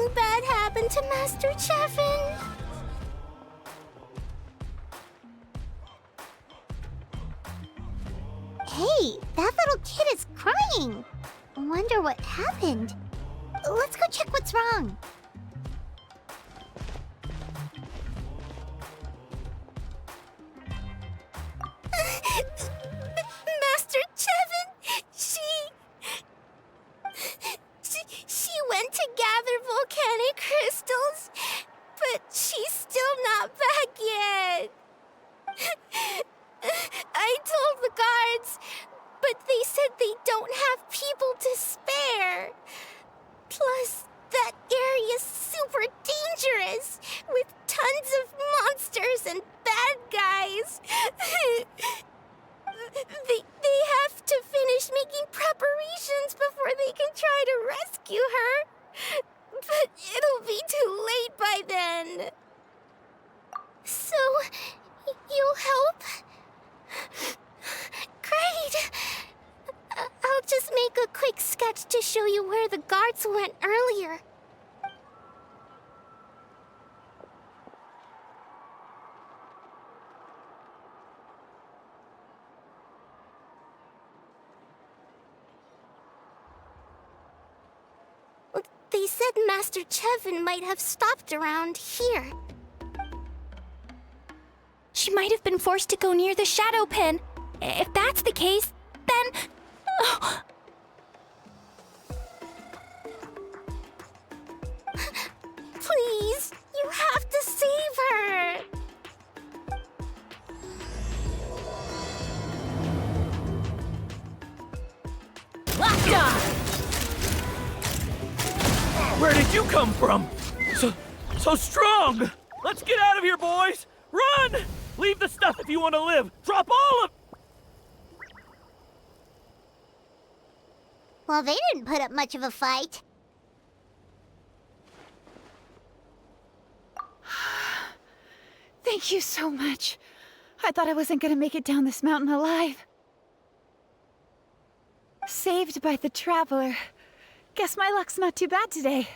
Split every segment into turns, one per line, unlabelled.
Nothing bad happened to Master Chevin. Hey, that little kid is crying. Wonder what happened. Let's go check what's wrong. Master Chevin, she went to gather volcanic crystals, but she's still not back yet. I told the guards, but they said they don't have people to spare. Plus, that area's super dangerous, with tons of monsters and bad guys. They have to finish making preparations before they can try to rescue her. But it'll be too late by then. So, you'll help? Great! I'll just make a quick sketch to show you where the guards went earlier. They said Master Chevin might have stopped around here.
She might have been forced to go near the shadow pin. If that's the case, then... Oh.
Please, you have to save her!
Locked. Where did you come from? So strong! Let's get out of here, boys! Run! Leave the stuff if you want to live! Drop all of...
Well, they didn't put up much of a fight.
Thank you so much. I thought I wasn't gonna make it down this mountain alive. Saved by the Traveler. Guess my luck's not too bad today.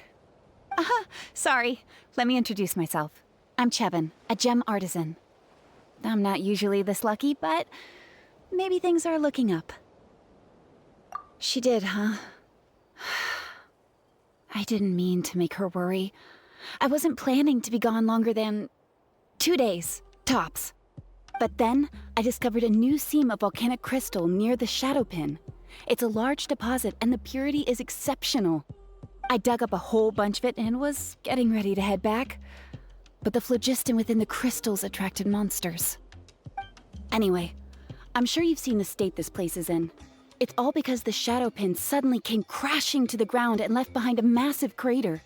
Sorry. Let me introduce myself. I'm Chevin, a gem artisan. I'm not usually this lucky, but maybe things are looking up. She did, huh? I didn't mean to make her worry. I wasn't planning to be gone longer than 2 days, tops. But then, I discovered a new seam of volcanic crystal near the shadow pin. It's a large deposit, and the purity is exceptional. I dug up a whole bunch of it and was getting ready to head back. But the phlogiston within the crystals attracted monsters. Anyway, I'm sure you've seen the state this place is in. It's all because the shadow pin suddenly came crashing to the ground and left behind a massive crater.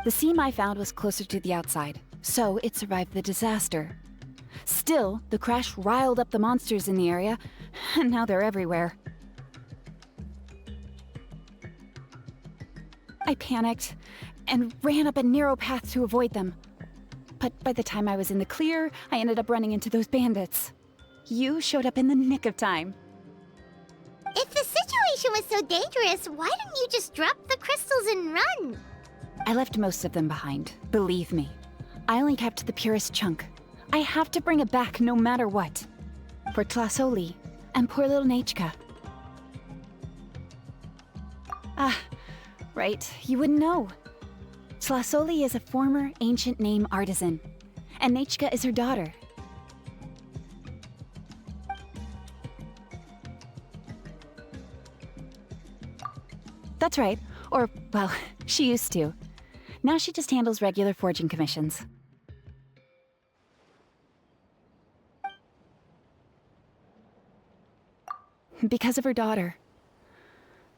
The seam I found was closer to the outside, so it survived the disaster. Still, the crash riled up the monsters in the area, and now they're everywhere. I panicked and ran up a narrow path to avoid them. But by the time I was in the clear, I ended up running into those bandits. You showed up in the nick of time.
If the situation was so dangerous, why didn't you just drop the crystals and run?
I left most of them behind, believe me. I only kept the purest chunk. I have to bring it back no matter what. For Tlasoli and poor little Nechka. Ah, right, you wouldn't know. Tlasoli is a former ancient name artisan, and Nechka is her daughter. That's right, or, well, she used to. Now she just handles regular forging commissions. Because of her daughter.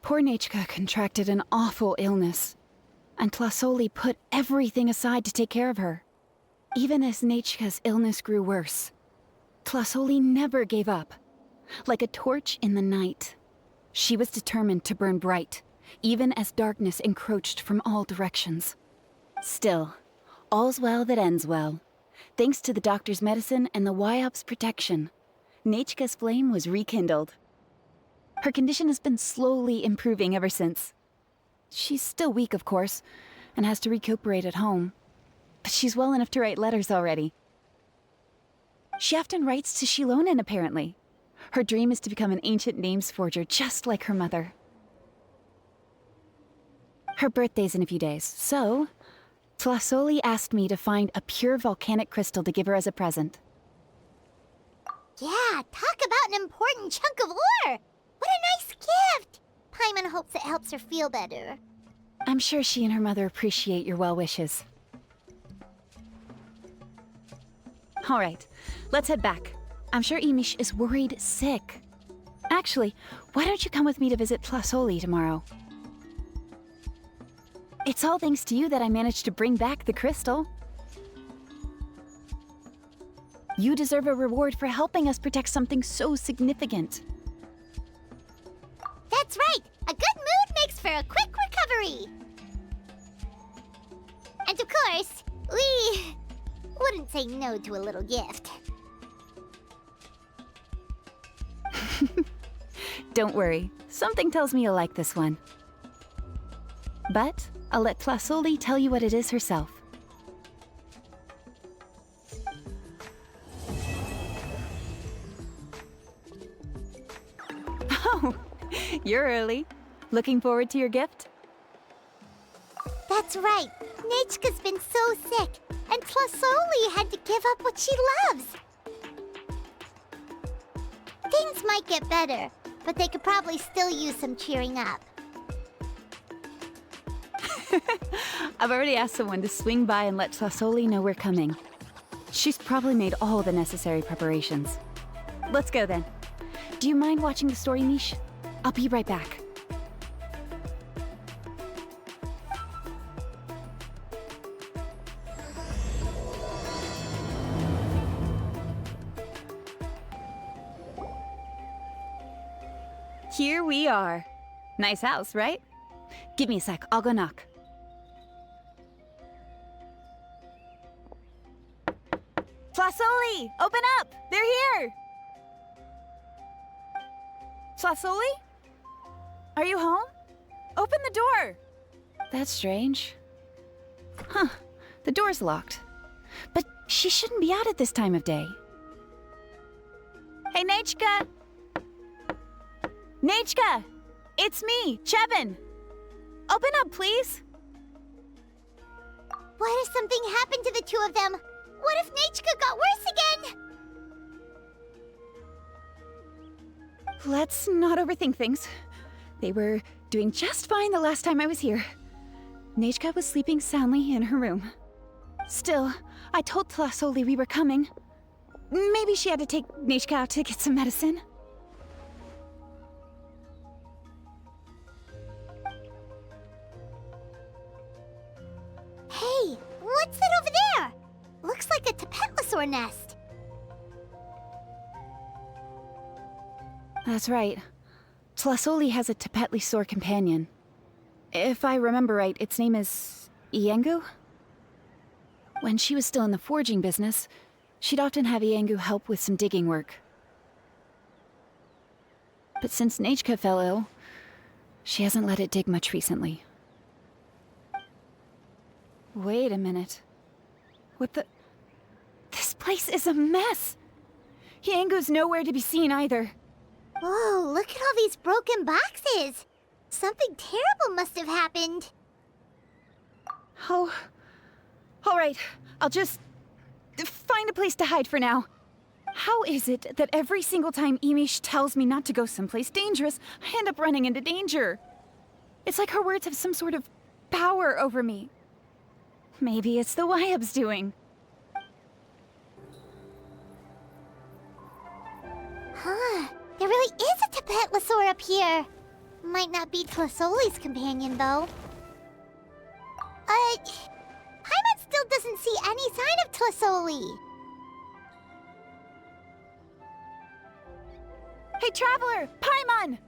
Poor Nechka contracted an awful illness, and Tlasoli put everything aside to take care of her. Even as Nechka's illness grew worse, Tlasoli never gave up. Like a torch in the night, she was determined to burn bright, even as darkness encroached from all directions. Still, all's well that ends well. Thanks to the doctor's medicine and the Wyop's protection, Nechka's flame was rekindled. Her condition has been slowly improving ever since. She's still weak, of course, and has to recuperate at home. But she's well enough to write letters already. She often writes to Xilonen, apparently. Her dream is to become an ancient names forger, just like her mother. Her birthday's in a few days, so Tlasoli asked me to find a pure volcanic crystal to give her as a present.
Yeah, talk about an important chunk of ore! What a nice gift! Paimon hopes it helps her feel better.
I'm sure she and her mother appreciate your well wishes. All right, let's head back. I'm sure Imish is worried sick. Actually, why don't you come with me to visit Tlasoli tomorrow? It's all thanks to you that I managed to bring back the crystal. You deserve a reward for helping us protect something so significant.
That's right! A good mood makes for a quick recovery! And of course, we wouldn't say no to a little gift.
Don't worry, something tells me you'll like this one. But I'll let Tlasoli tell you what it is herself. Oh, you're early. Looking forward to your gift?
That's right. Nechka's been so sick, and Tlasoli had to give up what she loves. Things might get better, but they could probably still use some cheering up.
I've already asked someone to swing by and let Tlasoli know we're coming. She's probably made all the necessary preparations. Let's go then. Do you mind watching the story, Mish? I'll be right back. Here we are. Nice house, right? Give me a sec, I'll go knock. Tlasoli! Open up! They're here! Tlasoli? Are you home? Open the door! That's strange. Huh, the door's locked. But she shouldn't be out at this time of day. Hey, Nechka! Nechka! It's me, Chevin! Open up, please!
What if something happened to the two of them? What if Nechka got worse again?
Let's not overthink things. They were doing just fine the last time I was here. Nechka was sleeping soundly in her room. Still, I told Tlasoli we were coming. Maybe she had to take Nechka out to get some medicine.
Hey, what's that over there? Looks like a Tapetlosaur nest.
That's right. Tlasoli has a Tapetlosaur companion. If I remember right, its name is Iengu? When she was still in the forging business, she'd often have Iengu help with some digging work. But since Nechka fell ill, she hasn't let it dig much recently. Wait a minute. What the... This place is a mess! Iengu's nowhere to be seen either.
Whoa, look at all these broken boxes! Something terrible must have happened.
Oh... Alright, I'll just... find a place to hide for now. How is it that every single time Imish tells me not to go someplace dangerous, I end up running into danger? It's like her words have some sort of power over me. Maybe it's the Wyab's doing.
Huh, there really is a Tapetlosaur up here. Might not be Tlasoli's companion, though. Paimon still doesn't see any sign of Tlasoli.
Hey, Traveler! Paimon!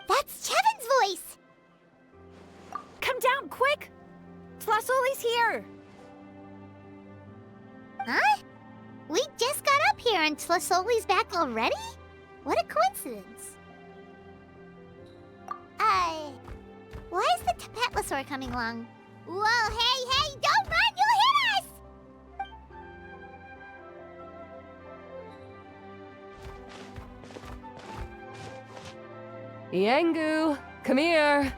That's Chevin's voice!
Come down, quick! Tlasoli's here!
Huh? We just and Tlasoli's back already? What a coincidence. Why is the Tapetlosaur coming along? Whoa, hey, don't run, you'll hit us!
Yangu, come here.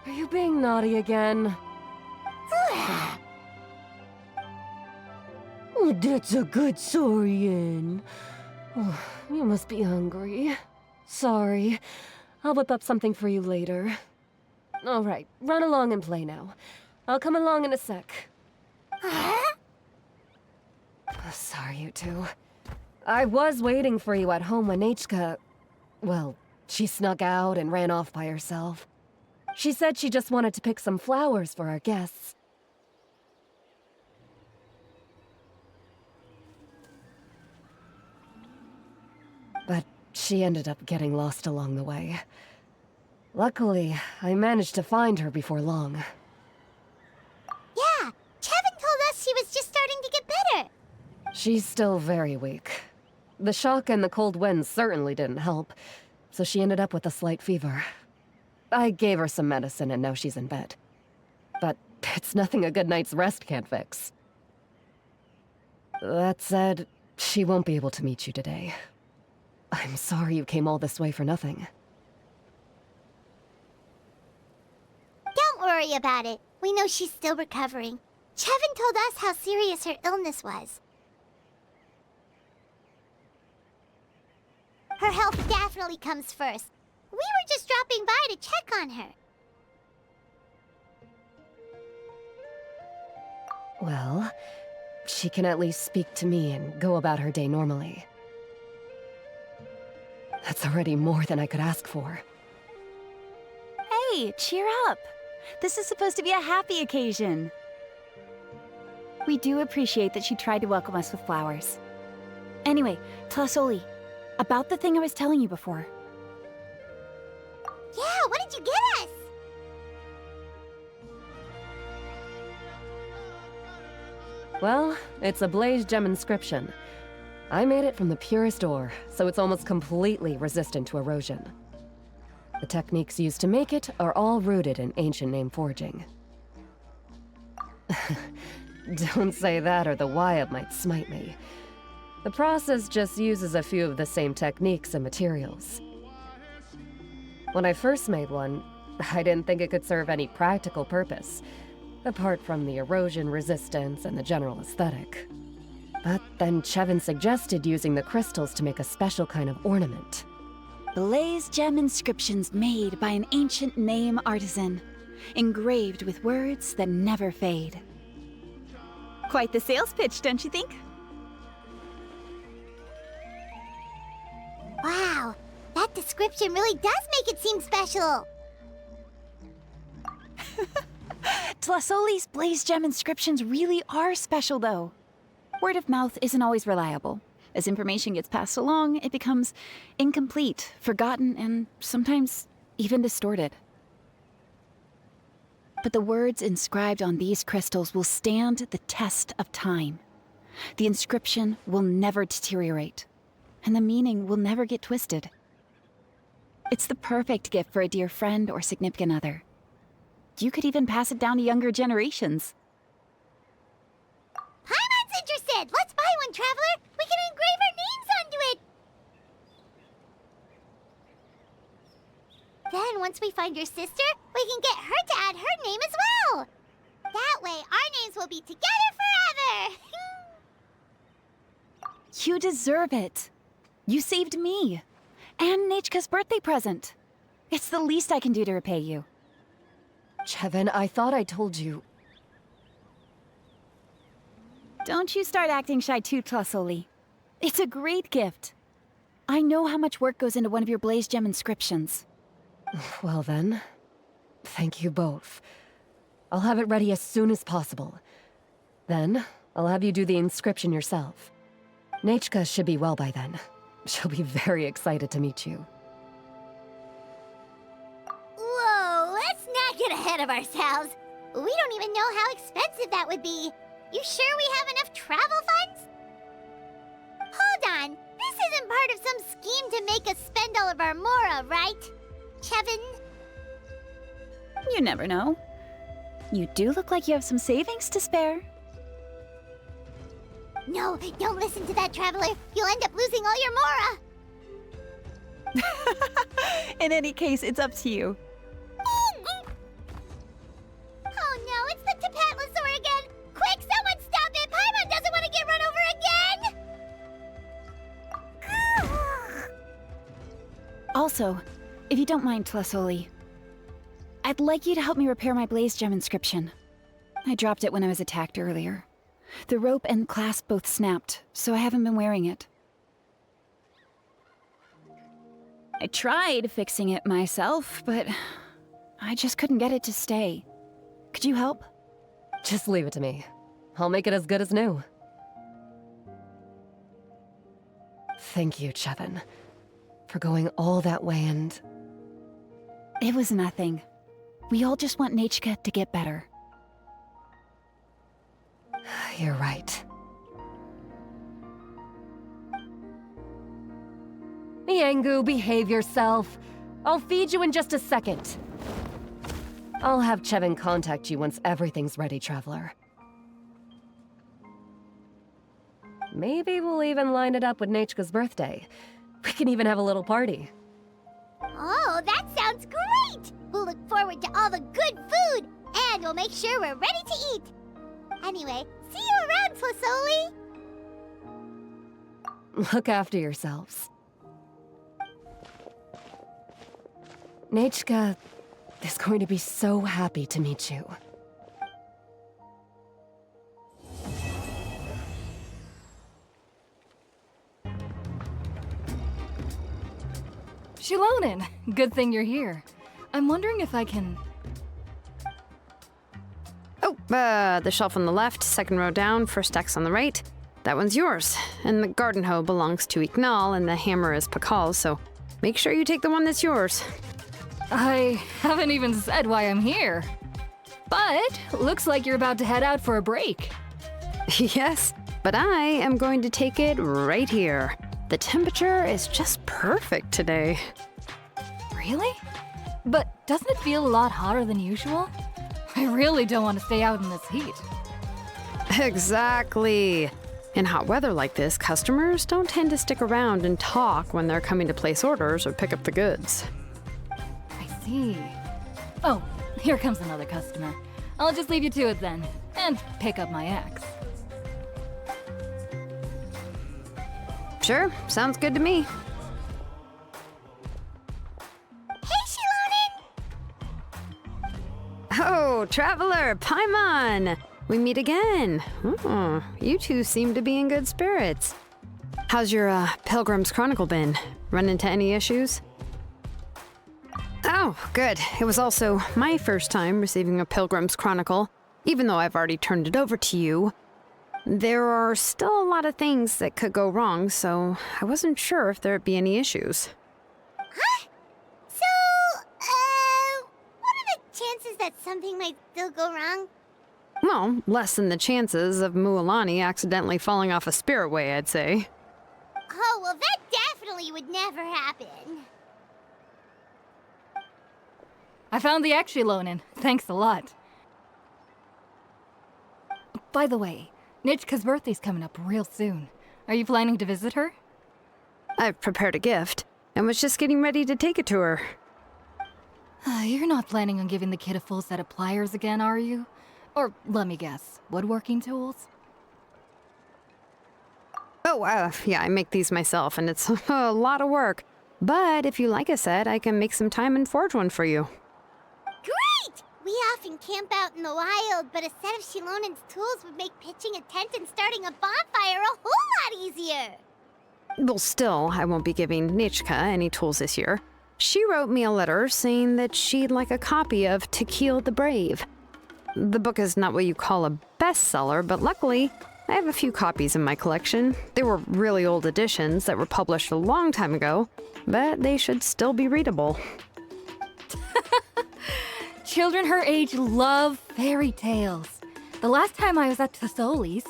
Are you being naughty again? Oh, that's a good saurian. Oh, you must be hungry. Sorry. I'll whip up something for you later. All right, run along and play now. I'll come along in a sec. Sorry, you two. I was waiting for you at home when Nechka... Well, she snuck out and ran off by herself. She said she just wanted to pick some flowers for our guests. But she ended up getting lost along the way. Luckily, I managed to find her before long.
Yeah, Chevin told us she was just starting to get better.
She's still very weak. The shock and the cold winds certainly didn't help, so she ended up with a slight fever. I gave her some medicine and now she's in bed. But it's nothing a good night's rest can't fix. That said, she won't be able to meet you today. I'm sorry you came all this way for nothing.
Don't worry about it. We know she's still recovering. Chevin told us how serious her illness was. Her health definitely comes first. We were just dropping by to check on her.
Well, she can at least speak to me and go about her day normally. That's already more than I could ask for.
Hey, cheer up. This is supposed to be a happy occasion. We do appreciate that she tried to welcome us with flowers. Anyway, Tlasoli, about the thing I was telling you before.
Yeah, what did you get us?
Well, it's a blaze gem inscription. I made it from the purest ore, so it's almost completely resistant to erosion. The techniques used to make it are all rooted in ancient name forging. Don't say that or the Wyatt might smite me. The process just uses a few of the same techniques and materials. When I first made one, I didn't think it could serve any practical purpose, apart from the erosion resistance and the general aesthetic. But then Chevin suggested using the crystals to make a special kind of ornament.
Blaze gem inscriptions made by an ancient name artisan, engraved with words that never fade. Quite the sales pitch, don't you think?
Wow, that description really does make it seem special.
Tlasoli's blaze gem inscriptions really are special, though. Word of mouth isn't always reliable. As information gets passed along, it becomes incomplete, forgotten, and sometimes even distorted. But the words inscribed on these crystals will stand the test of time. The inscription will never deteriorate, and the meaning will never get twisted. It's the perfect gift for a dear friend or significant other. You could even pass it down to younger generations.
Paimon's interested! Let's buy one, Traveler! We can engrave our names onto it! Then, once we find your sister, we can get her to add her name as well! That way, our names will be together forever!
You deserve it. You saved me. And Nechka's birthday present. It's the least I can do to repay you.
Chevin, I thought I told you.
Don't you start acting shy too, Tlasoli. It's a great gift. I know how much work goes into one of your blaze gem inscriptions.
Well then, thank you both. I'll have it ready as soon as possible. Then, I'll have you do the inscription yourself. Nechka should be well by then. She'll be very excited to meet you.
Whoa, let's not get ahead of ourselves. We don't even know how expensive that would be. You sure we have enough travel funds? This isn't part of some scheme to make us spend all of our mora, right? Kevin?
You never know. You do look like you have some savings to spare.
No, don't listen to that, Traveler. You'll end up losing all your mora.
In any case, it's up to you.
Oh no, it's the Tapatlosaur again! Quick, someone stop it! Paimon doesn't want to get run over again!
Also, if you don't mind, Tlasoli, I'd like you to help me repair my Blaze Gem inscription. I dropped it when I was attacked earlier. The rope and clasp both snapped, so I haven't been wearing it. I tried fixing it myself, but I just couldn't get it to stay. Could you help?
Just leave it to me. I'll make it as good as new. Thank you, Chevin, for going all that way and...
It was nothing. We all just want Nachka to get better.
You're right. Yangu, behave yourself. I'll feed you in just a second. I'll have Chevin contact you once everything's ready, Traveler. Maybe we'll even line it up with Nachka's birthday. We can even have a little party.
Oh, that sounds great! We'll look forward to all the good food, and we'll make sure we're ready to eat. Anyway, see you around, Tlasoli!
Look after yourselves. Nachka is going to be so happy to meet you.
Xilonen, good thing you're here. I'm wondering if I can...
Oh, the shelf on the left, second row down, first X on the right. That one's yours. And the garden hoe belongs to Ignal, and the hammer is Pakal's, so make sure you take the one that's yours.
I haven't even said why I'm here. But looks like you're about to head out for a break.
Yes, but I am going to take it right here. The temperature is just perfect today.
Really? But doesn't it feel a lot hotter than usual? I really don't want to stay out in this heat.
Exactly. In hot weather like this, customers don't tend to stick around and talk when they're coming to place orders or pick up the goods.
I see. Oh, here comes another customer. I'll just leave you to it then, and pick up my axe.
Sure, sounds good to me.
Hey, Xilonen!
Oh, Traveler, Paimon! We meet again. Oh, you two seem to be in good spirits. How's your Pilgrim's Chronicle been? Run into any issues? Oh, good. It was also my first time receiving a Pilgrim's Chronicle, even though I've already turned it over to you. There are still a lot of things that could go wrong, so I wasn't sure if there'd be any issues.
Huh? So, what are the chances that something might still go wrong?
Well, less than the chances of Mualani accidentally falling off a spiritway, I'd say.
Oh, well, that definitely would never happen.
I found the axe, Xilonen. Thanks a lot. By the way, Nichka's birthday's coming up real soon. Are you planning to visit her?
I've prepared a gift, and was just getting ready to take it to her.
You're not planning on giving the kid a full set of pliers again, are you? Or, let me guess, woodworking tools?
Oh, yeah, I make these myself, and it's a lot of work. But if you like a set, I can make some time and forge one for you.
Great! We often camp out in the wild, but a set of Xilonen's tools would make pitching a tent and starting a bonfire a whole lot easier.
Well, still, I won't be giving Nichka any tools this year. She wrote me a letter saying that she'd like a copy of To Kill the Brave. The book is not what you call a bestseller, but luckily, I have a few copies in my collection. They were really old editions that were published a long time ago, but they should still be readable.
Children her age love fairy tales. The last time I was at Tasoli's,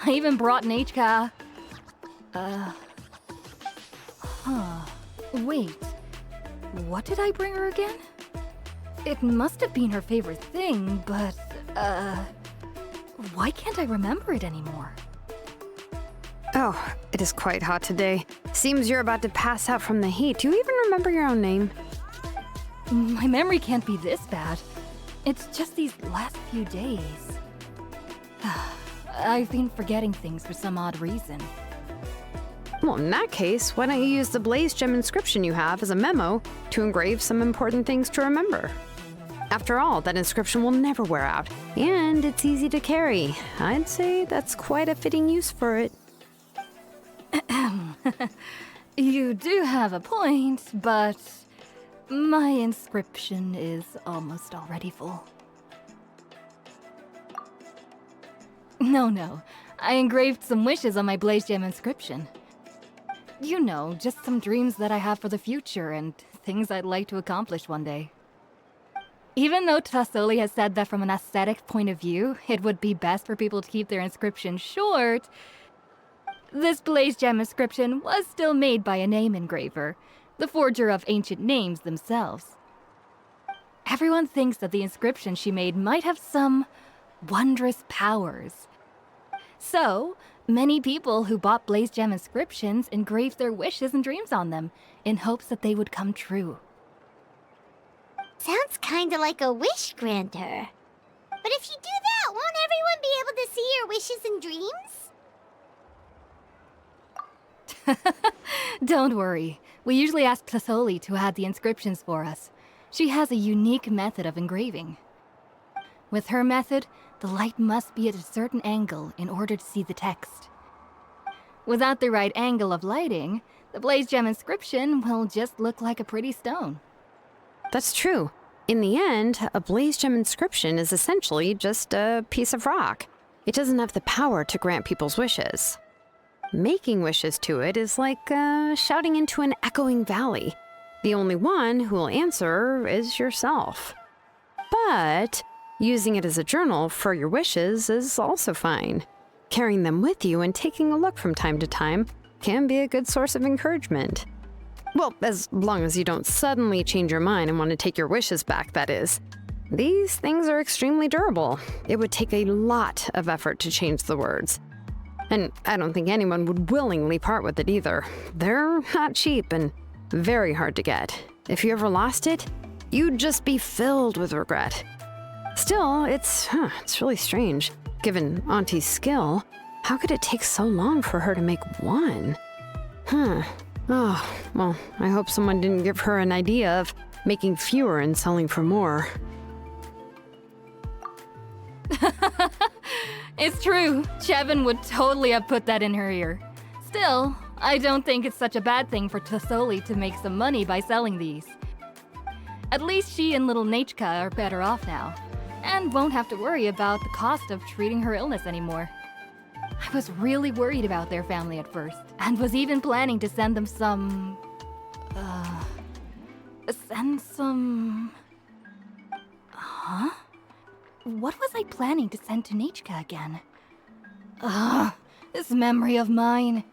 I even brought Nachka Wait. What did I bring her again? It must have been her favorite thing, but, why can't I remember it anymore?
Oh, it is quite hot today. Seems you're about to pass out from the heat. Do you even remember your own name?
My memory can't be this bad. It's just these last few days. I've been forgetting things for some odd reason.
Well, in that case, why don't you use the Blaze Gem inscription you have as a memo to engrave some important things to remember? After all, that inscription will never wear out, and it's easy to carry. I'd say that's quite a fitting use for it.
You do have a point, but my inscription is almost already full. No. I engraved some wishes on my Blaze Gem inscription. You know, just some dreams that I have for the future and things I'd like to accomplish one day. Even though Tasoli has said that from an aesthetic point of view, it would be best for people to keep their inscription short, this Blaze Gem inscription was still made by a name engraver, the forger of ancient names themselves. Everyone thinks that the inscription she made might have some wondrous powers. So, many people who bought Blaze Gem inscriptions engraved their wishes and dreams on them, in hopes that they would come true.
Sounds kinda like a wish granter. But if you do that, won't everyone be able to see your wishes and dreams?
Don't worry. We usually ask Tasoli to add the inscriptions for us. She has a unique method of engraving. With her method, the light must be at a certain angle in order to see the text. Without the right angle of lighting, the Blaze Gem inscription will just look like a pretty stone.
That's true. In the end, a Blaze Gem inscription is essentially just a piece of rock. It doesn't have the power to grant people's wishes. Making wishes to it is like shouting into an echoing valley. The only one who will answer is yourself. But using it as a journal for your wishes is also fine. Carrying them with you and taking a look from time to time can be a good source of encouragement. Well, as long as you don't suddenly change your mind and want to take your wishes back, that is. These things are extremely durable. It would take a lot of effort to change the words. And I don't think anyone would willingly part with it either. They're not cheap and very hard to get. If you ever lost it, you'd just be filled with regret. Still, it's really strange. Given Auntie's skill, how could it take so long for her to make one? Oh, well, I hope someone didn't give her an idea of making fewer and selling for more.
It's true. Chevin would totally have put that in her ear. Still, I don't think it's such a bad thing for Tasoli to make some money by selling these. At least she and little Nachka are better off now, and won't have to worry about the cost of treating her illness anymore. I was really worried about their family at first, and was even planning to send them some... Huh? What was I planning to send to Nachka again? This memory of mine.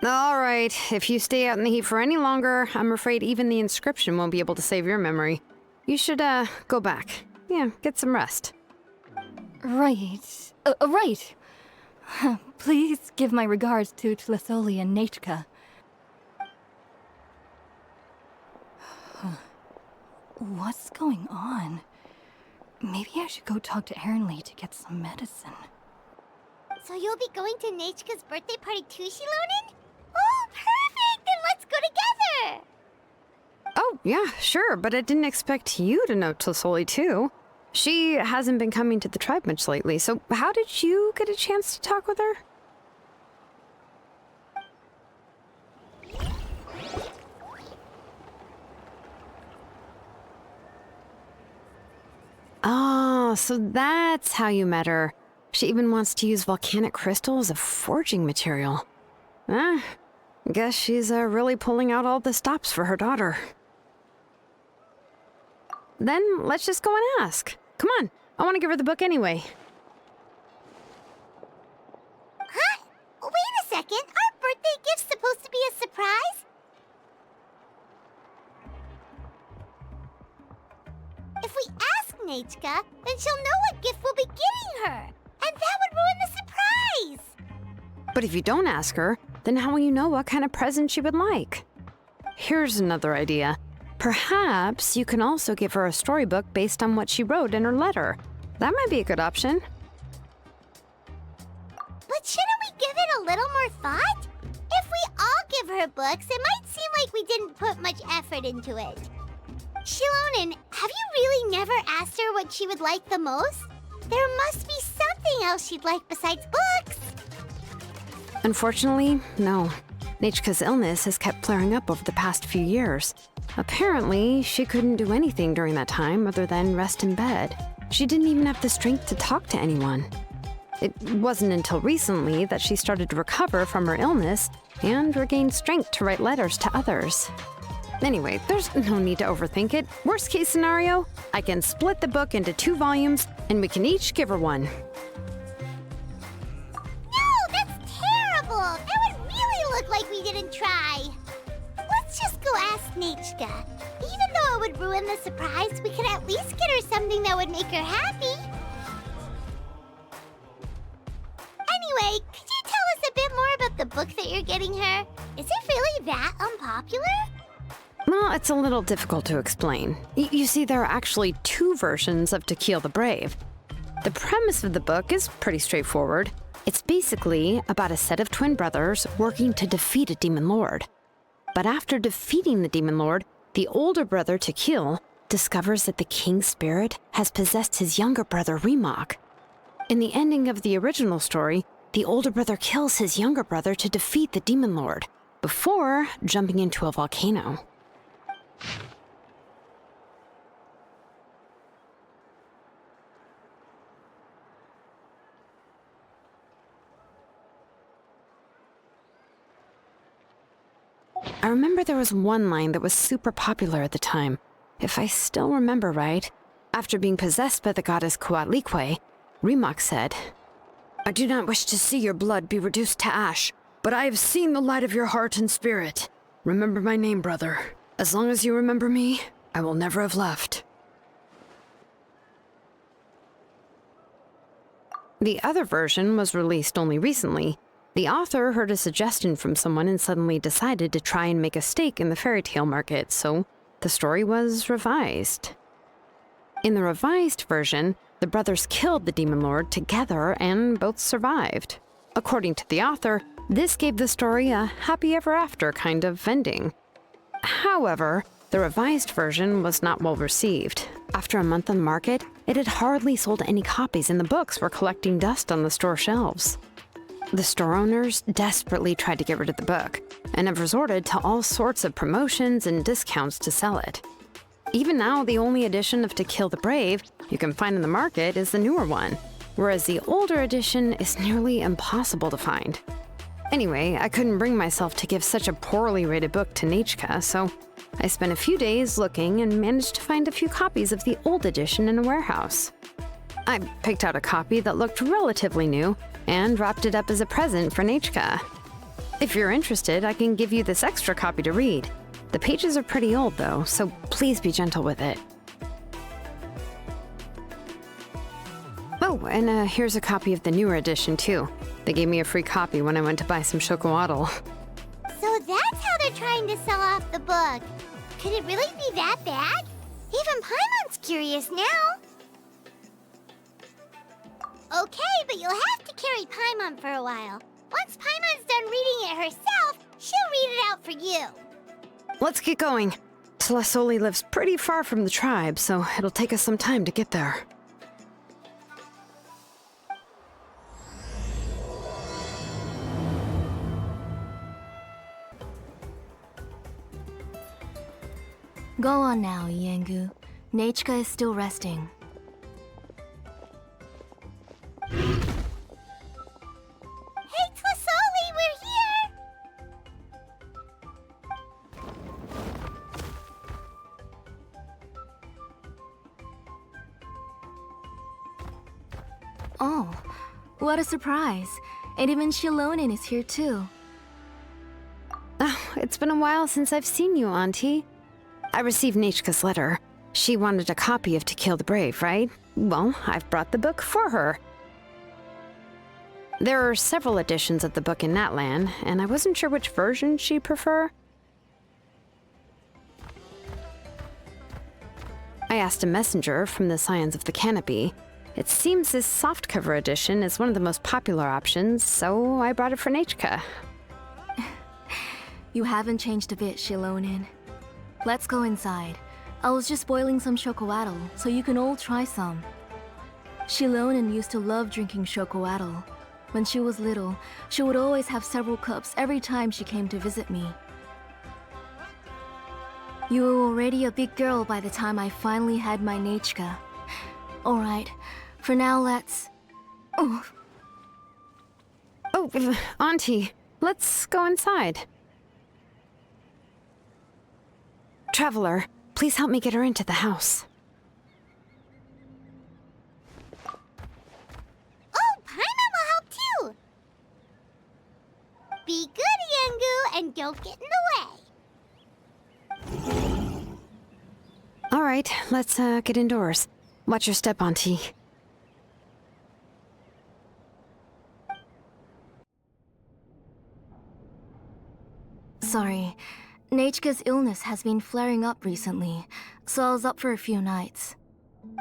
All right, if you stay out in the heat for any longer, I'm afraid even the inscription won't be able to save your memory. You should, go back. Yeah, get some rest.
Right. Right. Please give my regards to Tlasoli and Nachka. What's going on? Maybe I should go talk to Ernly to get some medicine.
So you'll be going to Nachka's birthday party too, Xilonen? Oh, perfect! Then let's go together!
Oh, yeah, sure, but I didn't expect you to know Tlasoli too. She hasn't been coming to the tribe much lately, so how did you get a chance to talk with her? Oh, so that's how you met her. She even wants to use volcanic crystal as a forging material. Guess she's really pulling out all the stops for her daughter. Then let's just go and ask. Come on, I want to give her the book anyway.
Huh? Wait a second, our birthday gift's supposed to be a surprise? Nechka, then she'll know what gift we'll be getting her. And that would ruin the surprise!
But if you don't ask her, then how will you know what kind of present she would like? Here's another idea. Perhaps you can also give her a storybook based on what she wrote in her letter. That might be a good option.
But shouldn't we give it a little more thought? If we all give her books, it might seem like we didn't put much effort into it. Xilonen, have you really never asked her what she would like the most? There must be something else she'd like besides books.
Unfortunately, no. Nechka's illness has kept flaring up over the past few years. Apparently, she couldn't do anything during that time other than rest in bed. She didn't even have the strength to talk to anyone. It wasn't until recently that she started to recover from her illness and regained strength to write letters to others. Anyway, there's no need to overthink it. Worst case scenario, I can split the book into 2 volumes and we can each give her one.
No, that's terrible! That would really look like we didn't try. Let's just go ask Nechka. Even though it would ruin the surprise, we could at least get her something that would make her happy. Anyway, could you tell us a bit more about the book that you're getting her? Is it really that unpopular?
Well, it's a little difficult to explain. You see, there are actually 2 versions of To Kill the Brave. The premise of the book is pretty straightforward. It's basically about a set of twin brothers working to defeat a demon lord. But after defeating the demon lord, the older brother, To Kill, discovers that the king's spirit has possessed his younger brother, Remok. In the ending of the original story, the older brother kills his younger brother to defeat the demon lord, before jumping into a volcano. I remember there was one line that was super popular at the time. If I still remember right, after being possessed by the goddess Coatlicue, Remok said, "I do not wish to see your blood be reduced to ash, but I have seen the light of your heart and spirit. Remember my name, brother. As long as you remember me, I will never have left." The other version was released only recently. The author heard a suggestion from someone and suddenly decided to try and make a stake in the fairy tale market, so the story was revised. In the revised version, the brothers killed the demon lord together and both survived. According to the author, this gave the story a happy ever after kind of ending. However, the revised version was not well received. After a month on the market, it had hardly sold any copies and the books were collecting dust on the store shelves. The store owners desperately tried to get rid of the book and have resorted to all sorts of promotions and discounts to sell it. Even now, the only edition of To Kill the Brave you can find in the market is the newer one, whereas the older edition is nearly impossible to find. Anyway, I couldn't bring myself to give such a poorly rated book to Nechka, so I spent a few days looking and managed to find a few copies of the old edition in a warehouse. I picked out a copy that looked relatively new and wrapped it up as a present for Nechka. If you're interested, I can give you this extra copy to read. The pages are pretty old though, so please be gentle with it. Oh, and here's a copy of the newer edition too. They gave me a free copy when I went to buy some chocowaddle.
So that's how they're trying to sell off the book. Could it really be that bad? Even Paimon's curious now. Okay, but you'll have to carry Paimon for a while. Once Paimon's done reading it herself, she'll read it out for you.
Let's get going. Tlasoli lives pretty far from the tribe, so it'll take us some time to get there.
Go on now, Yengu. Nechka is still resting.
Hey, Tlasoli, we're here!
Oh, what a surprise. And even Xilonen is here too.
Oh, it's been a while since I've seen you, Auntie. I received Nechka's letter. She wanted a copy of To Kill the Brave, right? Well, I've brought the book for her. There are several editions of the book in Natlan, and I wasn't sure which version she'd prefer. I asked a messenger from the Scions of the Canopy. It seems this softcover edition is one of the most popular options, so I brought it for Nechka.
You haven't changed a bit, Xilonen. Let's go inside. I was just boiling some chocolatl, so you can all try some. Xilonen used to love drinking chocolatl. When she was little, she would always have several cups every time she came to visit me. You were already a big girl by the time I finally had my Nechka. Alright, for now let's... Oh,
Auntie, let's go inside. Traveler, please help me get her into the house.
Oh, Paimon will help too! Be good, Yangu, and don't get in the way.
All right, let's get indoors. Watch your step, Auntie.
sorry. Nechka's illness has been flaring up recently, so I was up for a few nights.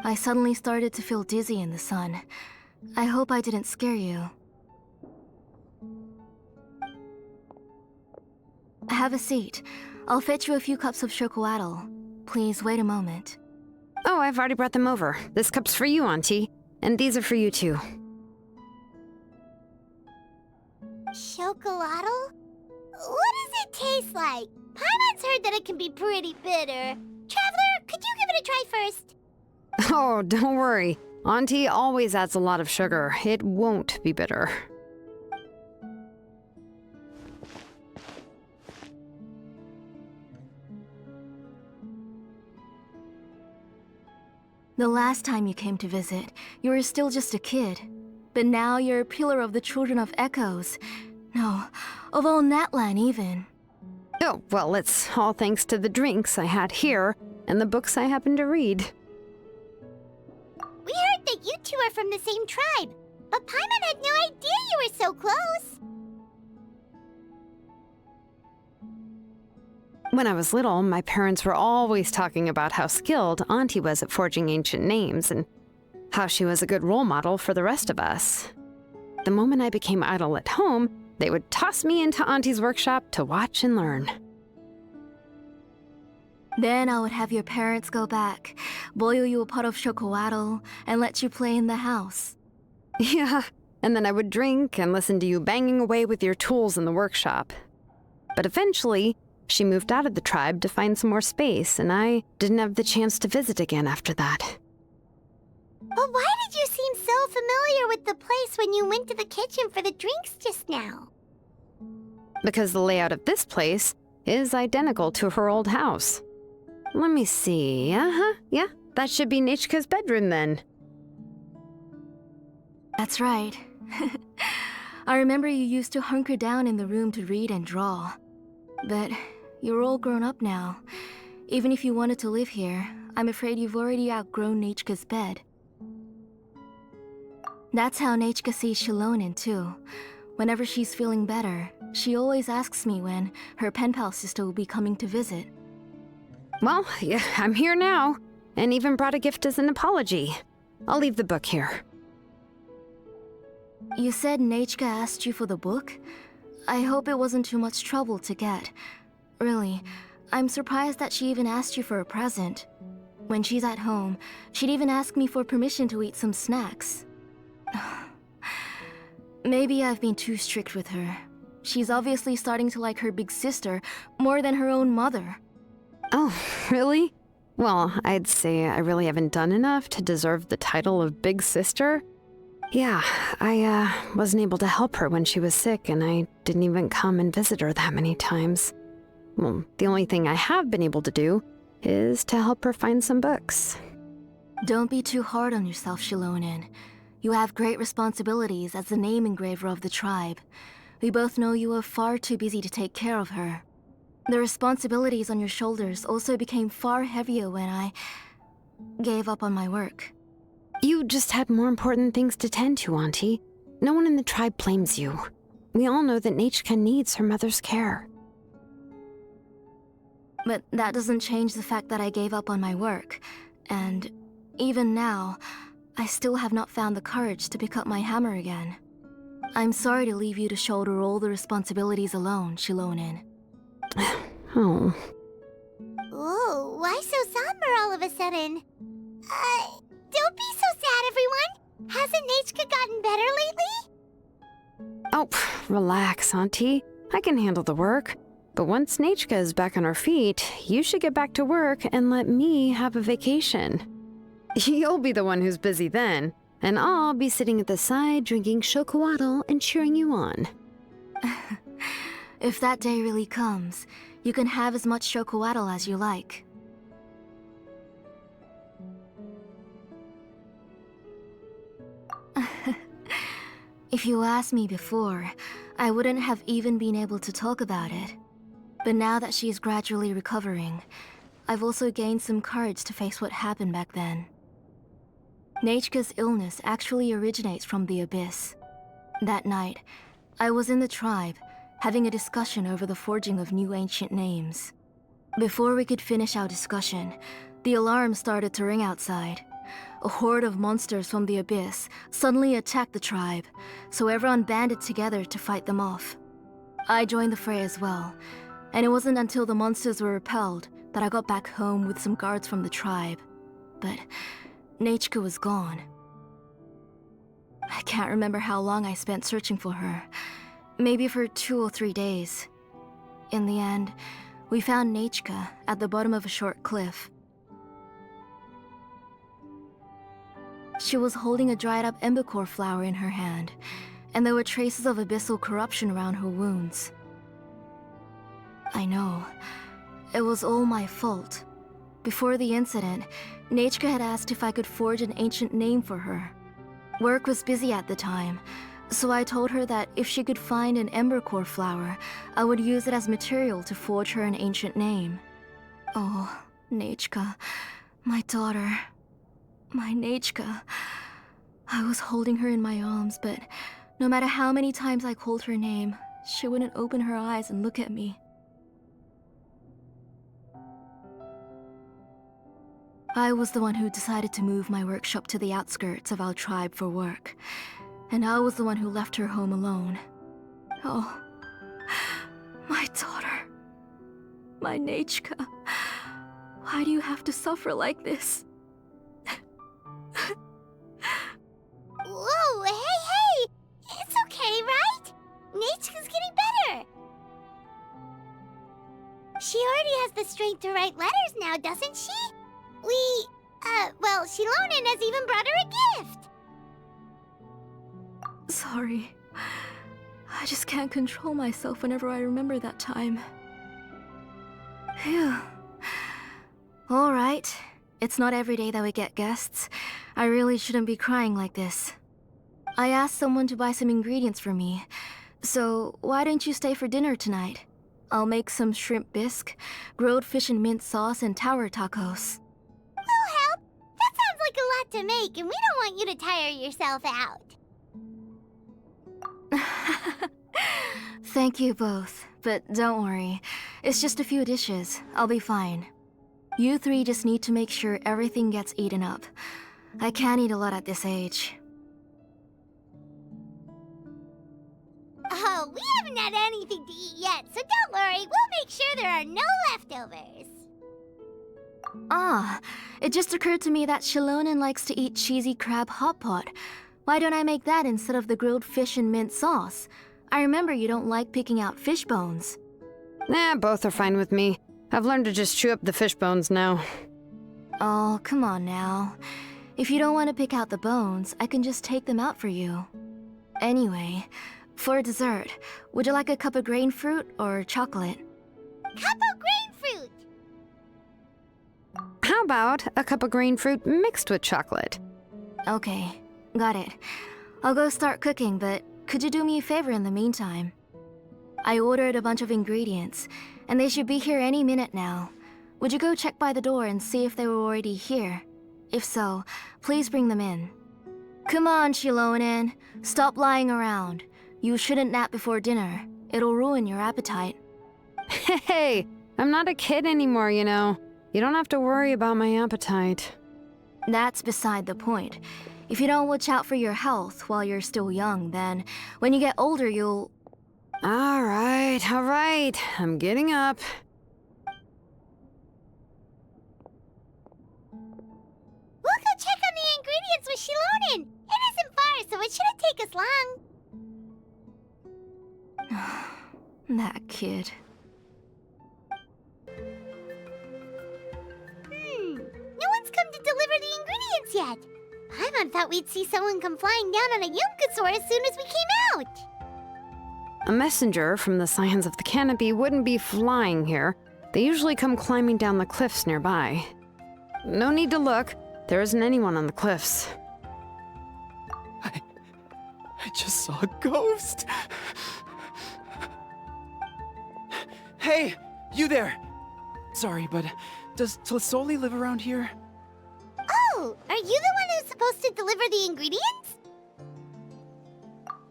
I suddenly started to feel dizzy in the sun. I hope I didn't scare you. Have a seat. I'll fetch you a few cups of chocolatl. Please wait a moment.
Oh, I've already brought them over. This cup's for you, Auntie. And these are for you, too.
Chocolatl? What does it taste like? Paimon's heard that it can be pretty bitter. Traveler, could you give it a try first?
Oh, don't worry. Auntie always adds a lot of sugar. It won't be bitter.
The last time you came to visit, you were still just a kid. But now you're a pillar of the Children of Echoes. No, of all Natlan even.
Oh, well, it's all thanks to the drinks I had here and the books I happened to read.
We heard that you two are from the same tribe, but Paimon had no idea you were so close.
When I was little, my parents were always talking about how skilled Auntie was at forging ancient names and how she was a good role model for the rest of us. The moment I became idle at home, they would toss me into Auntie's workshop to watch and learn.
Then I would have your parents go back, boil you a pot of chocolatl, and let you play in the house.
Yeah, and then I would drink and listen to you banging away with your tools in the workshop. But eventually, she moved out of the tribe to find some more space, and I didn't have the chance to visit again after that.
But why did you seem so familiar with the place when you went to the kitchen for the drinks just now?
Because the layout of this place is identical to her old house. Let me see. Yeah, that should be Nechka's bedroom then.
That's right. I remember you used to hunker down in the room to read and draw. But you're all grown up now. Even if you wanted to live here, I'm afraid you've already outgrown Nechka's bed. That's how Nechka sees Xilonen too. Whenever she's feeling better, she always asks me when her pen pal sister will be coming to visit.
Well, yeah, I'm here now, and even brought a gift as an apology. I'll leave the book here.
You said Nechka asked you for the book? I hope it wasn't too much trouble to get. Really, I'm surprised that she even asked you for a present. When she's at home, she'd even ask me for permission to eat some snacks. Maybe I've been too strict with her. She's obviously starting to like her big sister more than her own mother.
Oh, really? Well, I'd say I really haven't done enough to deserve the title of Big Sister. Yeah, I wasn't able to help her when she was sick, and I didn't even come and visit her that many times. Well, the only thing I have been able to do is to help her find some books.
Don't be too hard on yourself, Xilonen. You have great responsibilities as the name engraver of the tribe. We both know you are far too busy to take care of her. The responsibilities on your shoulders also became far heavier when gave up on my work.
You just had more important things to tend to, Auntie. No one in the tribe blames you. We all know that Nachka needs her mother's care.
But that doesn't change the fact that I gave up on my work. And even now, I still have not found the courage to pick up my hammer again. I'm sorry to leave you to shoulder all the responsibilities alone, Xilonen.
Oh.
Ooh, why so somber all of a sudden? Don't be so sad, everyone! Hasn't Nachka gotten better lately?
Oh, relax, Auntie. I can handle the work. But once Nachka is back on her feet, you should get back to work and let me have a vacation. You'll be the one who's busy then, and I'll be sitting at the side drinking chocolatl and cheering you on.
If that day really comes, you can have as much chocolatl as you like. If you asked me before, I wouldn't have even been able to talk about it. But now that she is gradually recovering, I've also gained some courage to face what happened back then. Nachka's illness actually originates from the Abyss. That night, I was in the tribe, having a discussion over the forging of new ancient names. Before we could finish our discussion, the alarm started to ring outside. A horde of monsters from the Abyss suddenly attacked the tribe, so everyone banded together to fight them off. I joined the fray as well, and it wasn't until the monsters were repelled that I got back home with some guards from the tribe. But Nachka was gone. I can't remember how long I spent searching for her. Maybe for 2 or 3 days. In the end, we found Nachka at the bottom of a short cliff. She was holding a dried-up embercore flower in her hand, and there were traces of abyssal corruption around her wounds. I know. It was all my fault. Before the incident, Nachka had asked if I could forge an ancient name for her. Work was busy at the time, so I told her that if she could find an embercore flower, I would use it as material to forge her an ancient name. Oh, Nachka, my daughter. My Nachka. I was holding her in my arms, but no matter how many times I called her name, she wouldn't open her eyes and look at me. I was the one who decided to move my workshop to the outskirts of our tribe for work, and I was the one who left her home alone. Oh, my daughter. My Nachka. Why do you have to suffer like this?
Whoa, hey! It's okay, right? Nachka's getting better. She already has the strength to write letters now, doesn't she? Well, Xilonen has even brought her a gift.
Sorry. I just can't control myself whenever I remember that time. Phew. Alright. It's not every day that we get guests. I really shouldn't be crying like this. I asked someone to buy some ingredients for me. So, why don't you stay for dinner tonight? I'll make some shrimp bisque, grilled fish and mint sauce, and tower tacos.
We'll help. That sounds like a lot to make, and we don't want you to tire yourself out.
Thank you both, but don't worry. It's just a few dishes. I'll be fine. You three just need to make sure everything gets eaten up. I can't eat a lot at this age.
Oh, we haven't had anything to eat yet, so don't worry. We'll make sure there are no leftovers.
Ah, it just occurred to me that Xilonen likes to eat cheesy crab hot pot. Why don't I make that instead of the grilled fish and mint sauce? I remember you don't like picking out fish bones.
Nah, both are fine with me. I've learned to just chew up the fish bones now.
Oh, come on now. If you don't want to pick out the bones, I can just take them out for you. Anyway, for dessert, would you like a cup of grain fruit or chocolate?
Cup of grain fruit!
How about a cup of green fruit mixed with chocolate?
Okay, got it. I'll go start cooking, but could you do me a favor in the meantime? I ordered a bunch of ingredients, and they should be here any minute now. Would you go check by the door and see if they were already here?
If so, please bring them in. Come on, Xilonen. Stop lying around. You shouldn't nap before dinner. It'll ruin your appetite.
Hey, I'm not a kid anymore, you know. You don't have to worry about my appetite.
That's beside the point. If you don't watch out for your health while you're still young, then when you get older, you'll...
All right. I'm getting up.
We'll go check on the ingredients with Xilonen. It isn't far, so it shouldn't take us long.
That kid.
No one's come to deliver the ingredients yet. Paimon thought we'd see someone come flying down on a Yunkasaur as soon as we came out.
A messenger from the Scions of the Canopy wouldn't be flying here. They usually come climbing down the cliffs nearby. No need to look. There isn't anyone on the cliffs.
I just saw a ghost. Hey, you there! Sorry, but does Tlisoli live around here?
Oh, are you the one who's supposed to deliver the ingredients?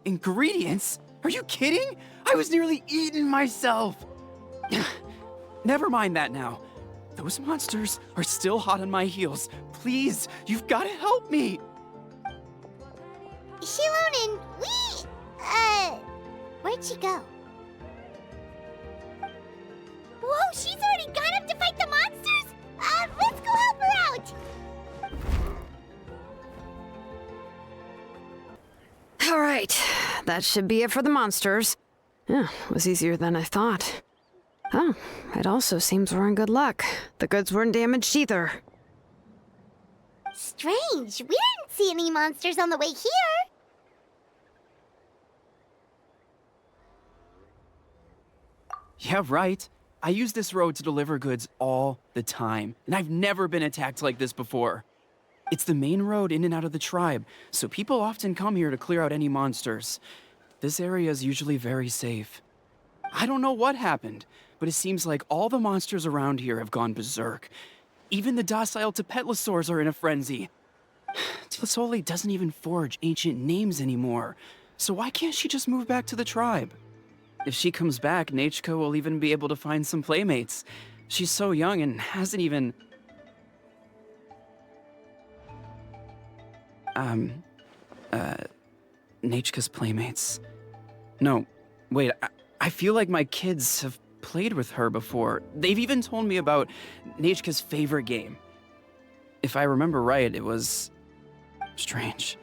Ingredients? Are you kidding? I was nearly eaten myself! Never mind that now. Those monsters are still hot on my heels. Please, you've got to help me!
Xilonen, where'd she go? Whoa, she's already gone up to fight the monsters? Let's go help her out!
All right, that should be it for the monsters. Yeah, it was easier than I thought. Oh, it also seems we're in good luck. The goods weren't damaged either.
Strange, we didn't see any monsters on the way here.
Yeah, right. I use this road to deliver goods all the time, and I've never been attacked like this before. It's the main road in and out of the tribe, so people often come here to clear out any monsters. This area is usually very safe. I don't know what happened, but it seems like all the monsters around here have gone berserk. Even the docile Tepetlosaurs are in a frenzy. Tlisoli doesn't even forge ancient names anymore, so why can't she just move back to the tribe? If she comes back, Nachka will even be able to find some playmates. She's so young and hasn't even... Nachka's playmates. No, wait, I feel like my kids have played with her before. They've even told me about Nachka's favorite game. If I remember right, it was... strange.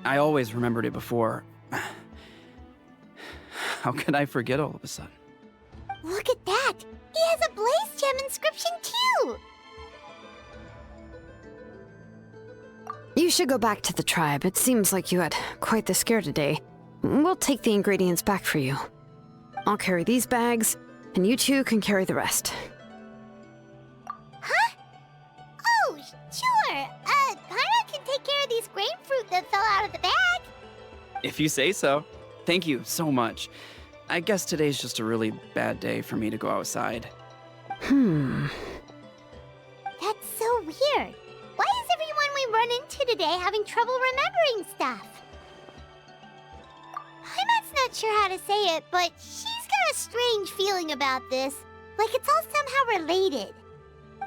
I always remembered it before. How could I forget all of a sudden?
Look at that! He has a Blaze Gem inscription too!
You should go back to the tribe. It seems like you had quite the scare today. We'll take the ingredients back for you. I'll carry these bags, and you two can carry the rest.
Huh? Oh, sure. Paimon can take care of these grapefruit that fell out of the bag.
If you say so. Thank you so much. I guess today's just a really bad day for me to go outside.
That's so weird. Why is everyone we run into today having trouble remembering stuff? Paimon's not sure how to say it, but she's got a strange feeling about this. Like it's all somehow related.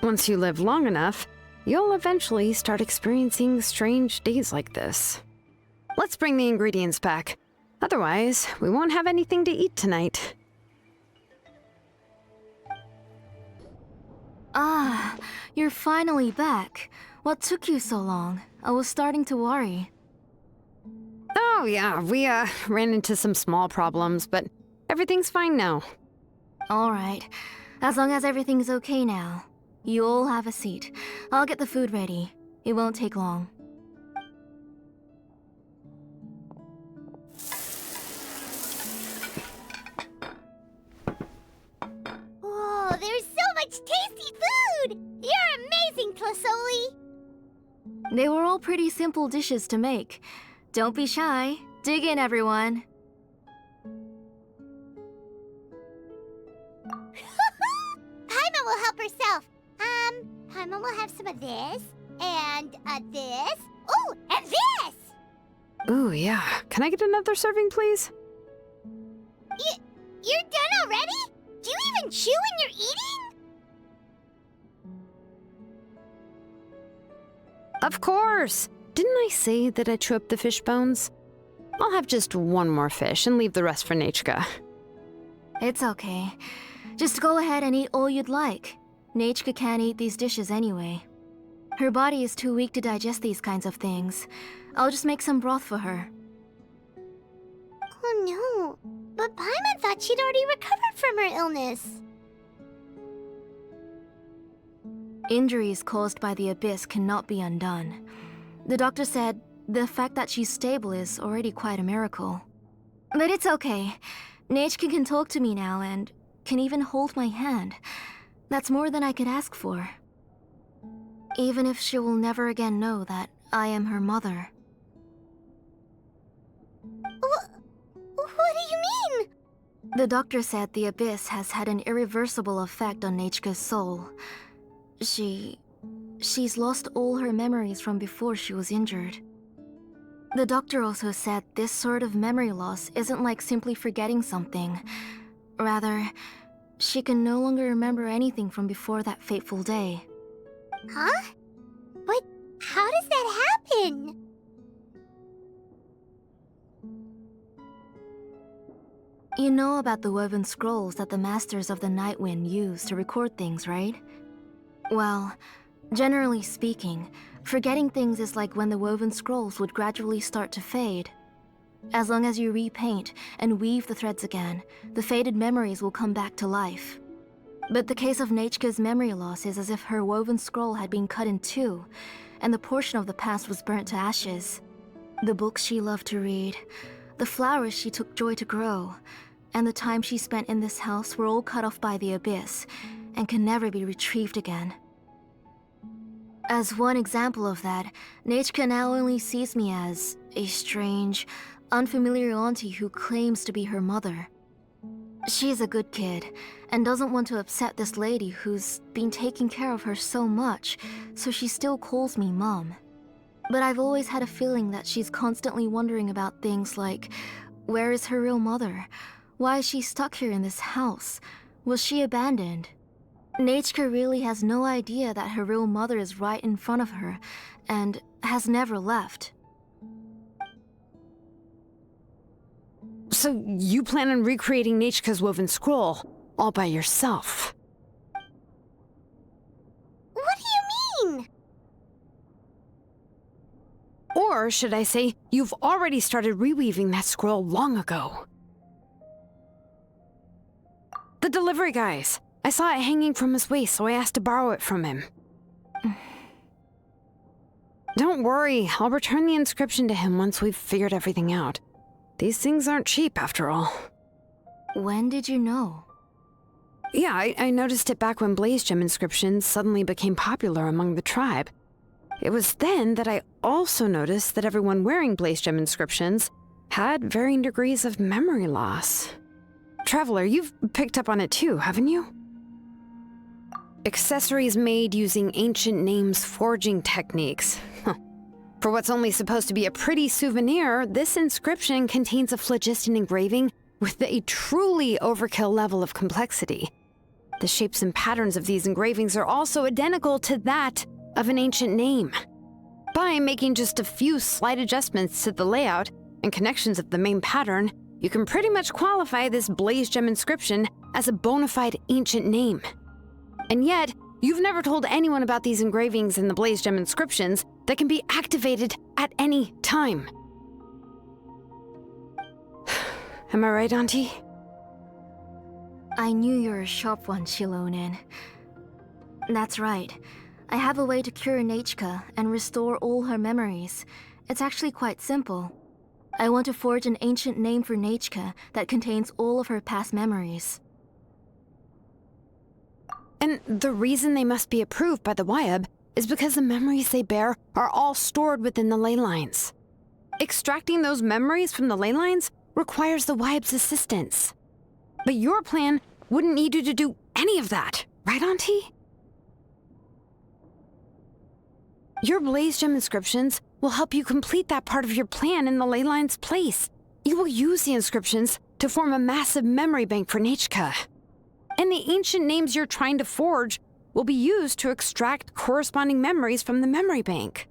Once you live long enough, you'll eventually start experiencing strange days like this. Let's bring the ingredients back. Otherwise, we won't have anything to eat tonight.
Ah, you're finally back. What took you so long? I was starting to worry.
Oh yeah, we ran into some small problems, but everything's fine now.
All right. As long as everything's okay now. You all have a seat. I'll get the food ready. It won't take long.
Whoa, there's so much tasty food! You're amazing, Tlisoli!
They were all pretty simple dishes to make. Don't be shy. Dig in, everyone.
Paimon will help herself. Paimon will have some of this. And this. Oh, and this!
Ooh, yeah. Can I get another serving, please?
You're done already? Do you even chew when you're eating?
Of course! Didn't I say that I chew up the fish bones? I'll have just one more fish and leave the rest for Nechka.
It's okay. Just go ahead and eat all you'd like. Nechka can't eat these dishes anyway. Her body is too weak to digest these kinds of things. I'll just make some broth for her.
Oh no, but Paimon thought she'd already recovered from her illness.
Injuries caused by the abyss cannot be undone. The doctor said the fact that she's stable is already quite a miracle. But it's okay. Nechka can talk to me now and can even hold my hand. That's more than I could ask for. Even if she will never again know that I am her mother.
What do you mean?
The doctor said the abyss has had an irreversible effect on Nechka's soul. She's lost all her memories from before she was injured. The doctor also said this sort of memory loss isn't like simply forgetting something. Rather, she can no longer remember anything from before that fateful day.
Huh? But how does that happen?
You know about the woven scrolls that the Masters of the Night Wind use to record things, right? Well, generally speaking, forgetting things is like when the woven scrolls would gradually start to fade. As long as you repaint and weave the threads again, the faded memories will come back to life. But the case of Nechka's memory loss is as if her woven scroll had been cut in two, and the portion of the past was burnt to ashes. The books she loved to read, the flowers she took joy to grow, and the time she spent in this house were all cut off by the abyss, and can never be retrieved again. As one example of that, Nechka now only sees me as a strange, unfamiliar auntie who claims to be her mother. She's a good kid, and doesn't want to upset this lady who's been taking care of her so much, so she still calls me Mom. But I've always had a feeling that she's constantly wondering about things like, where is her real mother? Why is she stuck here in this house? Was she abandoned? Nechka really has no idea that her real mother is right in front of her, and has never left.
So you plan on recreating Nechka's woven scroll all by yourself?
What do you mean?
Or should I say, you've already started reweaving that scroll long ago. The delivery guys. I saw it hanging from his waist, so I asked to borrow it from him. Don't worry, I'll return the inscription to him once we've figured everything out. These things aren't cheap, after all.
When did you know?
Yeah, I noticed it back when Blaze Gem inscriptions suddenly became popular among the tribe. It was then that I also noticed that everyone wearing Blaze Gem inscriptions had varying degrees of memory loss. Traveler, you've picked up on it too, haven't you? Accessories made using ancient names forging techniques. For what's only supposed to be a pretty souvenir, this inscription contains a phlogiston engraving with a truly overkill level of complexity. The shapes and patterns of these engravings are also identical to that of an ancient name. By making just a few slight adjustments to the layout and connections of the main pattern, you can pretty much qualify this Blaze Gem inscription as a bona fide ancient name. And yet, you've never told anyone about these engravings in the Blaze Gem inscriptions that can be activated at any time. Am I right, Auntie?
I knew you're a sharp one, Xilonen. That's right. I have a way to cure Nechka and restore all her memories. It's actually quite simple. I want to forge an ancient name for Nechka that contains all of her past memories.
And the reason they must be approved by the Wyab is because the memories they bear are all stored within the ley lines. Extracting those memories from the ley lines requires the Wyab's assistance. But your plan wouldn't need you to do any of that, right, Auntie? Your Blaze Gem inscriptions will help you complete that part of your plan in the ley line's place. You will use the inscriptions to form a massive memory bank for Nichka. And the ancient names you're trying to forge will be used to extract corresponding memories from the memory bank.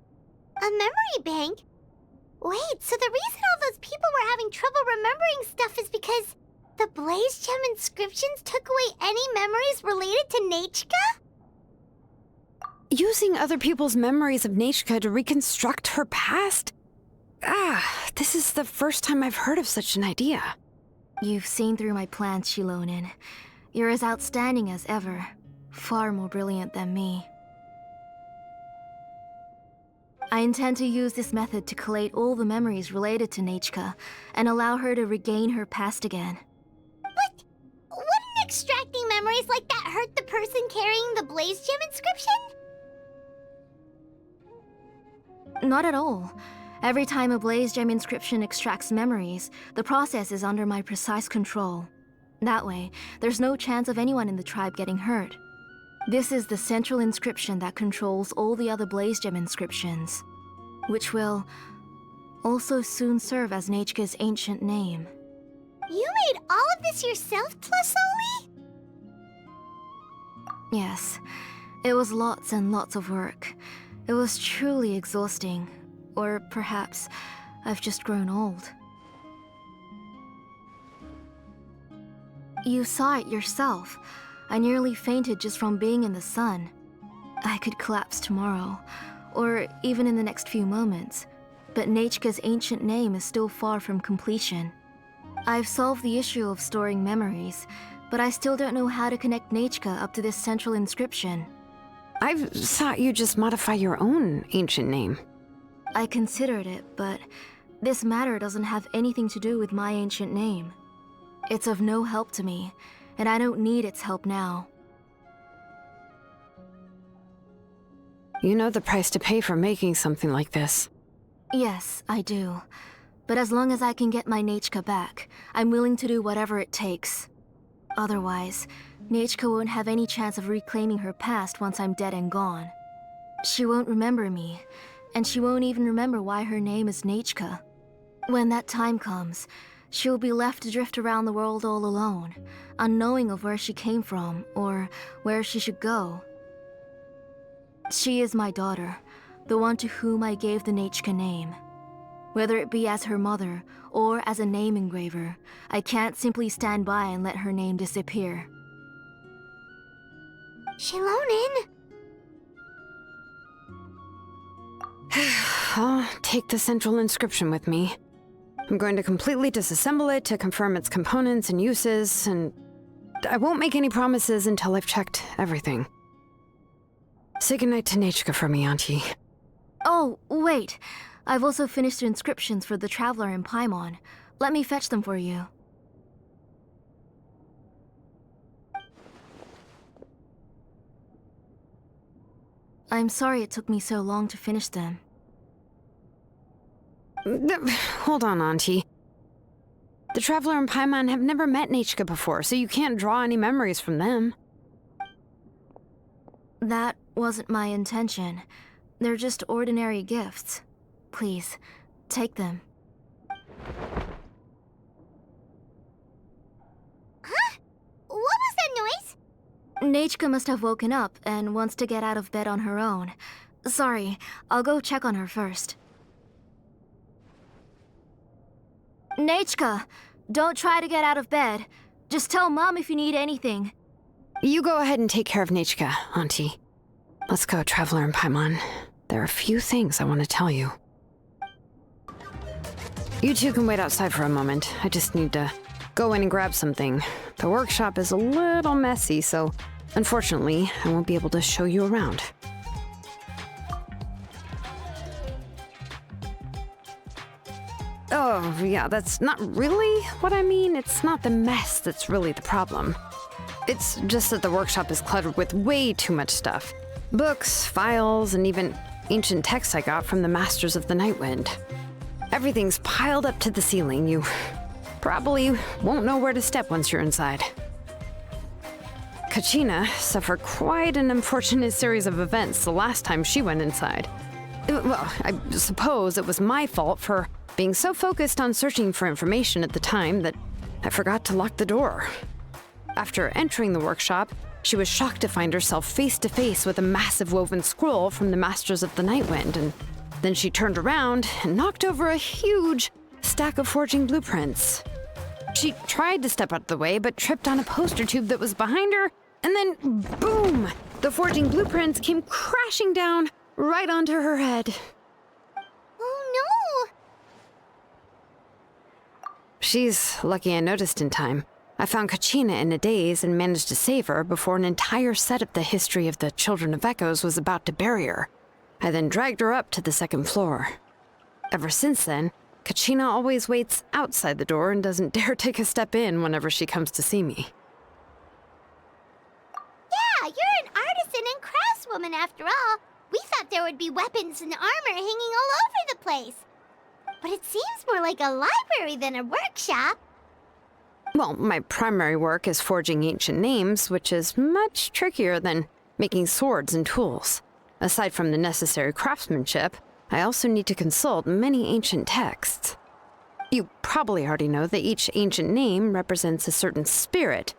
A memory bank? Wait, so the reason all those people were having trouble remembering stuff is because the Blaze Gem inscriptions took away any memories related to Nachka?
Using other people's memories of Nachka to reconstruct her past? This is the first time I've heard of such an idea.
You've seen through my plans, Xilonen. You're as outstanding as ever. Far more brilliant than me. I intend to use this method to collate all the memories related to Nachka and allow her to regain her past again.
But wouldn't extracting memories like that hurt the person carrying the Blaze Gem inscription?
Not at all. Every time a Blaze Gem inscription extracts memories, the process is under my precise control. That way, there's no chance of anyone in the tribe getting hurt. This is the central inscription that controls all the other Blaze Gem inscriptions, which will also soon serve as Nachka's ancient name.
You made all of this yourself, Tlasoli?
Yes, it was lots and lots of work. It was truly exhausting, or perhaps I've just grown old. You saw it yourself. I nearly fainted just from being in the sun. I could collapse tomorrow, or even in the next few moments, but Nachka's ancient name is still far from completion. I've solved the issue of storing memories, but I still don't know how to connect Nachka up to this central inscription.
I've thought you just modify your own ancient name.
I considered it, but this matter doesn't have anything to do with my ancient name. It's of no help to me, and I don't need its help now.
You know the price to pay for making something like this.
Yes, I do. But as long as I can get my Nachka back, I'm willing to do whatever it takes. Otherwise, Nachka won't have any chance of reclaiming her past once I'm dead and gone. She won't remember me, and she won't even remember why her name is Nachka. When that time comes, she'll be left to drift around the world all alone, unknowing of where she came from or where she should go. She is my daughter, the one to whom I gave the Nachka name. Whether it be as her mother or as a name engraver, I can't simply stand by and let her name disappear.
Xilonen!
I'll take the central inscription with me. I'm going to completely disassemble it to confirm its components and uses, and I won't make any promises until I've checked everything. Say goodnight to Nachka for me, Auntie.
Oh, wait. I've also finished the inscriptions for the Traveler in Paimon. Let me fetch them for you. I'm sorry it took me so long to finish them.
Hold on, Auntie. The Traveler and Paimon have never met Nachka before, so you can't draw any memories from them.
That wasn't my intention. They're just ordinary gifts. Please, take them.
Huh? What was that noise?
Nachka must have woken up and wants to get out of bed on her own. Sorry, I'll go check on her first. Nachka, don't try to get out of bed. Just tell Mom if you need anything.
You go ahead and take care of Nachka, Auntie. Let's go, Traveler and Paimon. There are a few things I want to tell you. You two can wait outside for a moment. I just need to go in and grab something. The workshop is a little messy, so unfortunately, I won't be able to show you around. Oh, yeah, that's not really what I mean. It's not the mess that's really the problem. It's just that the workshop is cluttered with way too much stuff. Books, files, and even ancient texts I got from the Masters of the Nightwind. Everything's piled up to the ceiling. You probably won't know where to step once you're inside. Kachina suffered quite an unfortunate series of events the last time she went inside. Well, I suppose it was my fault for being so focused on searching for information at the time that I forgot to lock the door. After entering the workshop, she was shocked to find herself face to face with a massive woven scroll from the Masters of the Nightwind, and then she turned around and knocked over a huge stack of forging blueprints. She tried to step out of the way, but tripped on a poster tube that was behind her, and then boom! The forging blueprints came crashing down right onto her head.
Oh no!
She's lucky I noticed in time. I found Kachina in a daze and managed to save her before an entire set of the history of the Children of Echoes was about to bury her. I then dragged her up to the second floor. Ever since then, Kachina always waits outside the door and doesn't dare take a step in whenever she comes to see me.
Yeah, you're an artisan and craftswoman after all. We thought there would be weapons and armor hanging all over the place. But it seems more like a library than a workshop.
Well, my primary work is forging ancient names, which is much trickier than making swords and tools. Aside from the necessary craftsmanship, I also need to consult many ancient texts. You probably already know that each ancient name represents a certain spirit,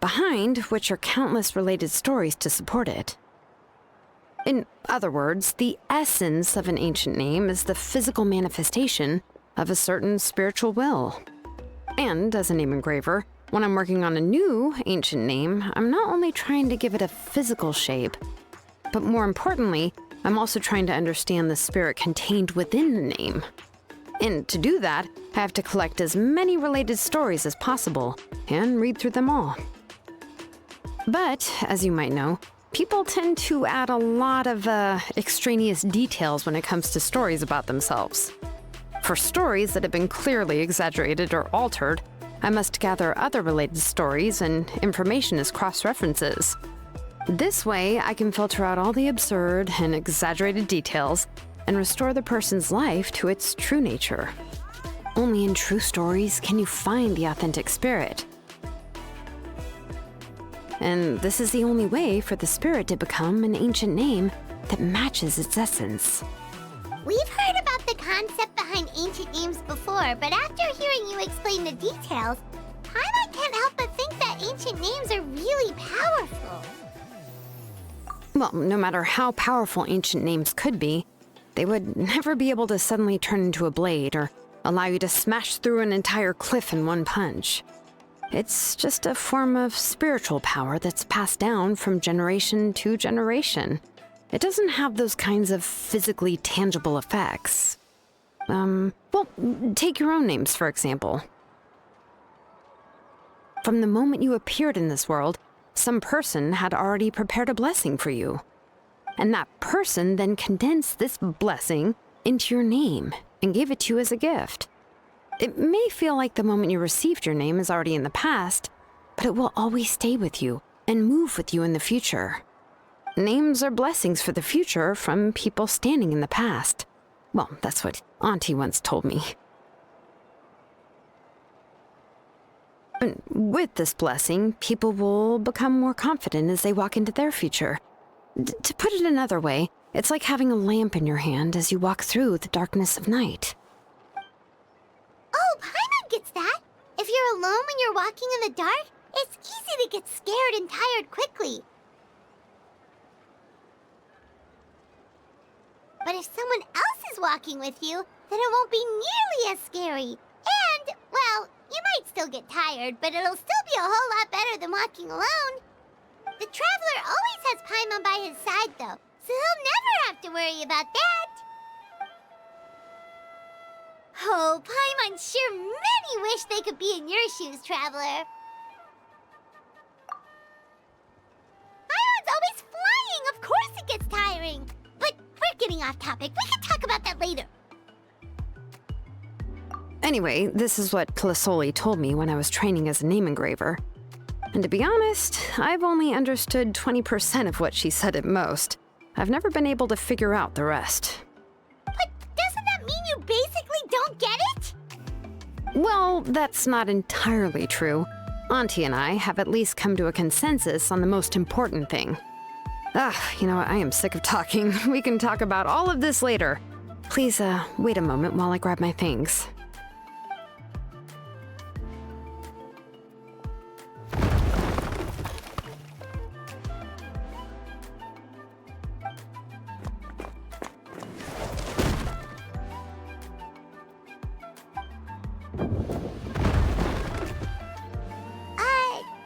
behind which are countless related stories to support it. In other words, the essence of an ancient name is the physical manifestation of a certain spiritual will. And as a name engraver, when I'm working on a new ancient name, I'm not only trying to give it a physical shape, but more importantly, I'm also trying to understand the spirit contained within the name. And to do that, I have to collect as many related stories as possible and read through them all. But, as you might know, people tend to add a lot of extraneous details when it comes to stories about themselves. For stories that have been clearly exaggerated or altered, I must gather other related stories and information as cross-references. This way, I can filter out all the absurd and exaggerated details and restore the person's life to its true nature. Only in true stories can you find the authentic spirit. And this is the only way for the spirit to become an ancient name that matches its essence.
We've heard about the concept behind ancient names before, but after hearing you explain the details, Paimon can't help but think that ancient names are really powerful.
Well, no matter how powerful ancient names could be, they would never be able to suddenly turn into a blade or allow you to smash through an entire cliff in one punch. It's just a form of spiritual power that's passed down from generation to generation. It doesn't have those kinds of physically tangible effects. Well, take your own names, for example. From the moment you appeared in this world, some person had already prepared a blessing for you. And that person then condensed this blessing into your name and gave it to you as a gift. It may feel like the moment you received your name is already in the past, but it will always stay with you and move with you in the future. Names are blessings for the future from people standing in the past. Well, that's what Auntie once told me. And with this blessing, people will become more confident as they walk into their future. To put it another way, it's like having a lamp in your hand as you walk through the darkness of night.
Oh, Paimon gets that. If you're alone when you're walking in the dark, it's easy to get scared and tired quickly. But if someone else is walking with you, then it won't be nearly as scary. And, well, you might still get tired, but it'll still be a whole lot better than walking alone. The Traveler always has Paimon by his side, though, so he'll never have to worry about that. Oh, Paimon sure many wish they could be in your shoes, Traveler. Paimon's always flying. Of course it gets tiring. But we're getting off topic. We can talk about that later.
Anyway, this is what Plisoli told me when I was training as a name engraver. And to be honest, I've only understood 20% of what she said at most. I've never been able to figure out the rest.
But doesn't that mean you basically don't get it?
Well, that's not entirely true. Auntie and I have at least come to a consensus on the most important thing. You know what? I am sick of talking. We can talk about all of this later. Please, wait a moment while I grab my things.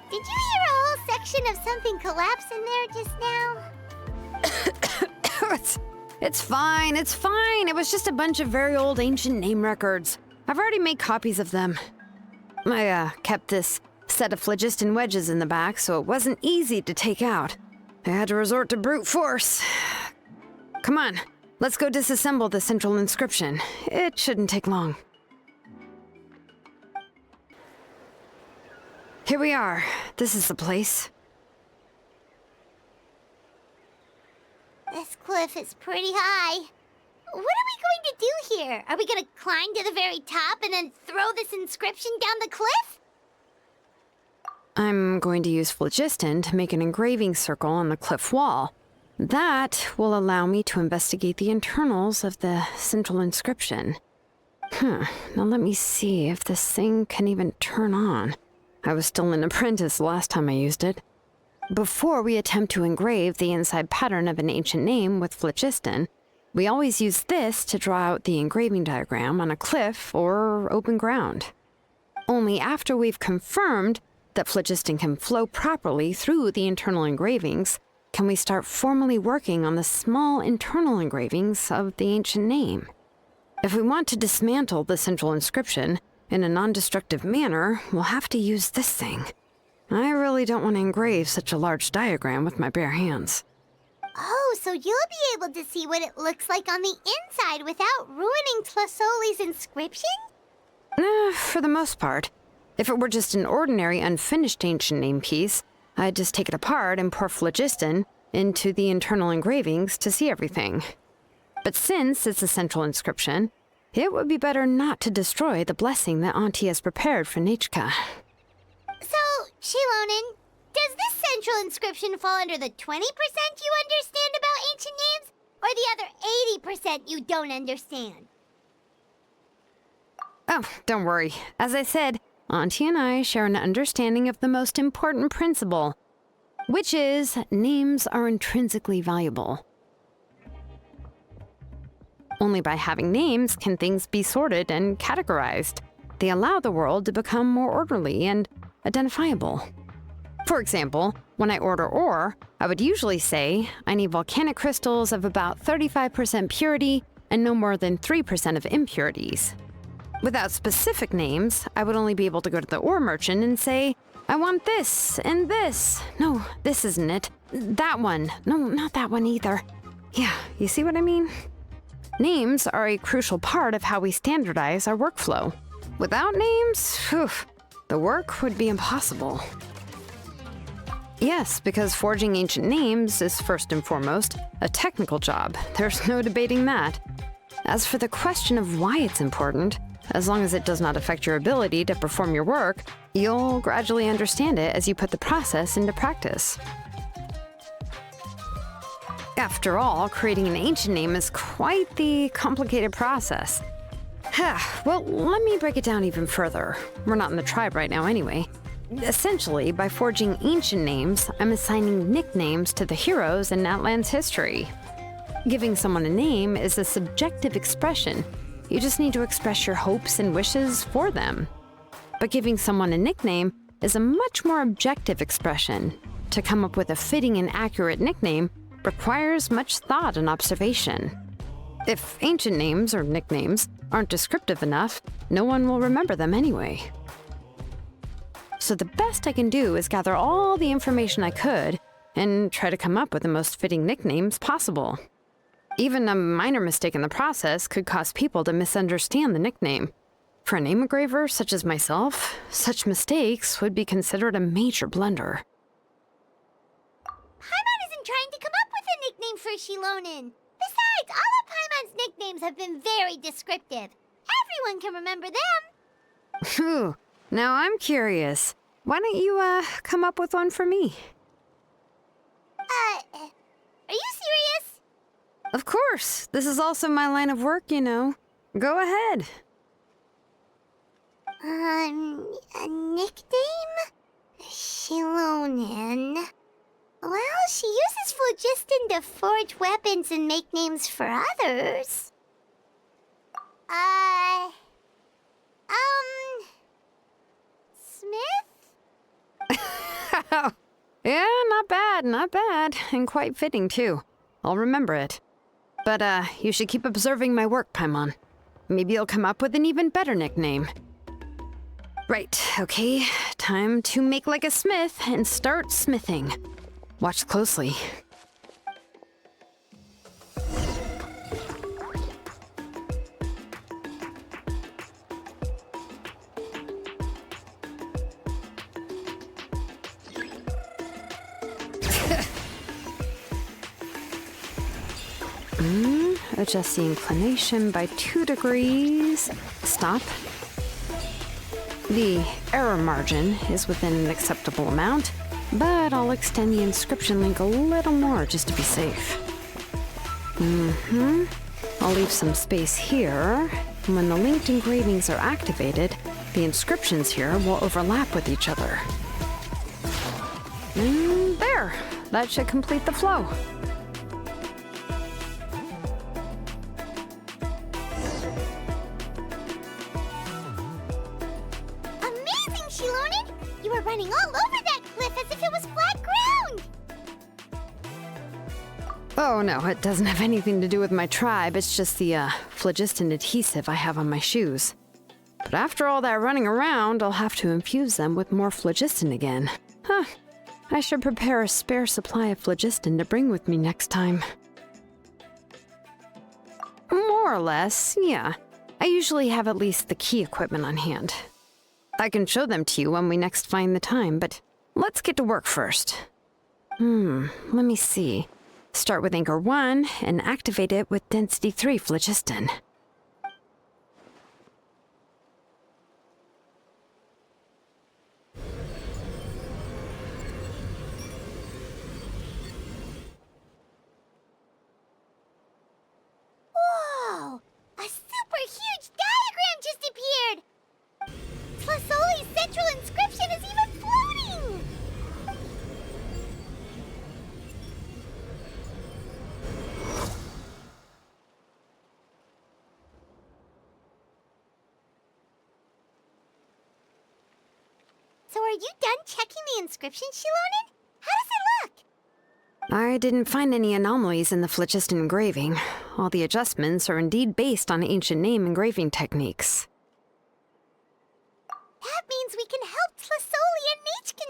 Did you hear a whole section of something collapse in there just now?
It's fine, it's fine. It was just a bunch of very old ancient name records. I've already made copies of them. I, kept this set of phlogiston wedges in the back, so it wasn't easy to take out. I had to resort to brute force. Come on, let's go disassemble the central inscription. It shouldn't take long. Here we are. This is the place.
This cliff is pretty high. What are we going to do here? Are we going to climb to the very top and then throw this inscription down the cliff?
I'm going to use phlogiston to make an engraving circle on the cliff wall. That will allow me to investigate the internals of the central inscription. Now let me see if this thing can even turn on. I was still an apprentice last time I used it. Before we attempt to engrave the inside pattern of an ancient name with phlogiston, we always use this to draw out the engraving diagram on a cliff or open ground. Only after we've confirmed that phlogiston can flow properly through the internal engravings can we start formally working on the small internal engravings of the ancient name. If we want to dismantle the central inscription in a non-destructive manner, we'll have to use this thing. I really don't want to engrave such a large diagram with my bare hands.
Oh, so you'll be able to see what it looks like on the inside without ruining Tlasoli's inscription?
For the most part. If it were just an ordinary unfinished ancient name piece, I'd just take it apart and pour phlogiston into the internal engravings to see everything. But since it's a central inscription, it would be better not to destroy the blessing that Auntie has prepared for Nichka.
So, Xilonen, does this central inscription fall under the 20% you understand about ancient names, or the other 80% you don't understand?
Oh, don't worry. As I said, Auntie and I share an understanding of the most important principle, which is names are intrinsically valuable. Only by having names can things be sorted and categorized. They allow the world to become more orderly and identifiable. For example, when I order ore, I would usually say I need volcanic crystals of about 35% purity and no more than 3% of impurities. Without specific names, I would only be able to go to the ore merchant and say, I want this and this. No, this isn't it. That one. No, not that one either. Yeah, you see what I mean? Names are a crucial part of how we standardize our workflow. Without names, the work would be impossible. Yes, because forging ancient names is first and foremost a technical job. There's no debating that. As for the question of why it's important, as long as it does not affect your ability to perform your work, you'll gradually understand it as you put the process into practice. After all, creating an ancient name is quite the complicated process. Well, let me break it down even further. We're not in the tribe right now anyway. Essentially, by forging ancient names, I'm assigning nicknames to the heroes in Natlan's history. Giving someone a name is a subjective expression. You just need to express your hopes and wishes for them. But giving someone a nickname is a much more objective expression. To come up with a fitting and accurate nickname requires much thought and observation. If ancient names or nicknames aren't descriptive enough, no one will remember them anyway. So the best I can do is gather all the information I could and try to come up with the most fitting nicknames possible. Even a minor mistake in the process could cause people to misunderstand the nickname. For a name engraver such as myself, such mistakes would be considered a major blunder.
Paimon isn't trying to come up with a nickname for Xilonen. Besides, all of Paimon's nicknames have been very descriptive. Everyone can remember them.
Phew. Now I'm curious. Why don't you, come up with one for me?
Are you serious?
Of course. This is also my line of work, you know. Go ahead.
A nickname? Xilonen. Well, she uses phlogiston to forge weapons and make names for others. Smith?
Yeah, not bad. And quite fitting, too. I'll remember it. But, you should keep observing my work, Paimon. Maybe you'll come up with an even better nickname. Right, okay. Time to make like a smith and start smithing. Watch closely. Adjust the inclination by 2 degrees. Stop. The error margin is within an acceptable amount, but I'll extend the inscription link a little more just to be safe. I'll leave some space here. And when the linked engravings are activated, the inscriptions here will overlap with each other. And there! That should complete the flow.
Amazing, Xilonen! You were running all over that cliff as if it was flat ground!
Oh no, it doesn't have anything to do with my tribe. It's just the phlogiston adhesive I have on my shoes. But after all that running around, I'll have to infuse them with more phlogiston again. Huh. I should prepare a spare supply of phlogiston to bring with me next time. More or less, yeah. I usually have at least the key equipment on hand. I can show them to you when we next find the time, but let's get to work first. Let me see. Start with Anchor 1 and activate it with Density 3 phlogiston.
Whoa! A super huge diagram just appeared! Tlasoli's central inscription is even floating! So are you done checking the inscription, Xilonen? How does it look?
I didn't find any anomalies in the phlogiston engraving. All the adjustments are indeed based on ancient name engraving techniques.
That means we can help Tlasoli and Nichka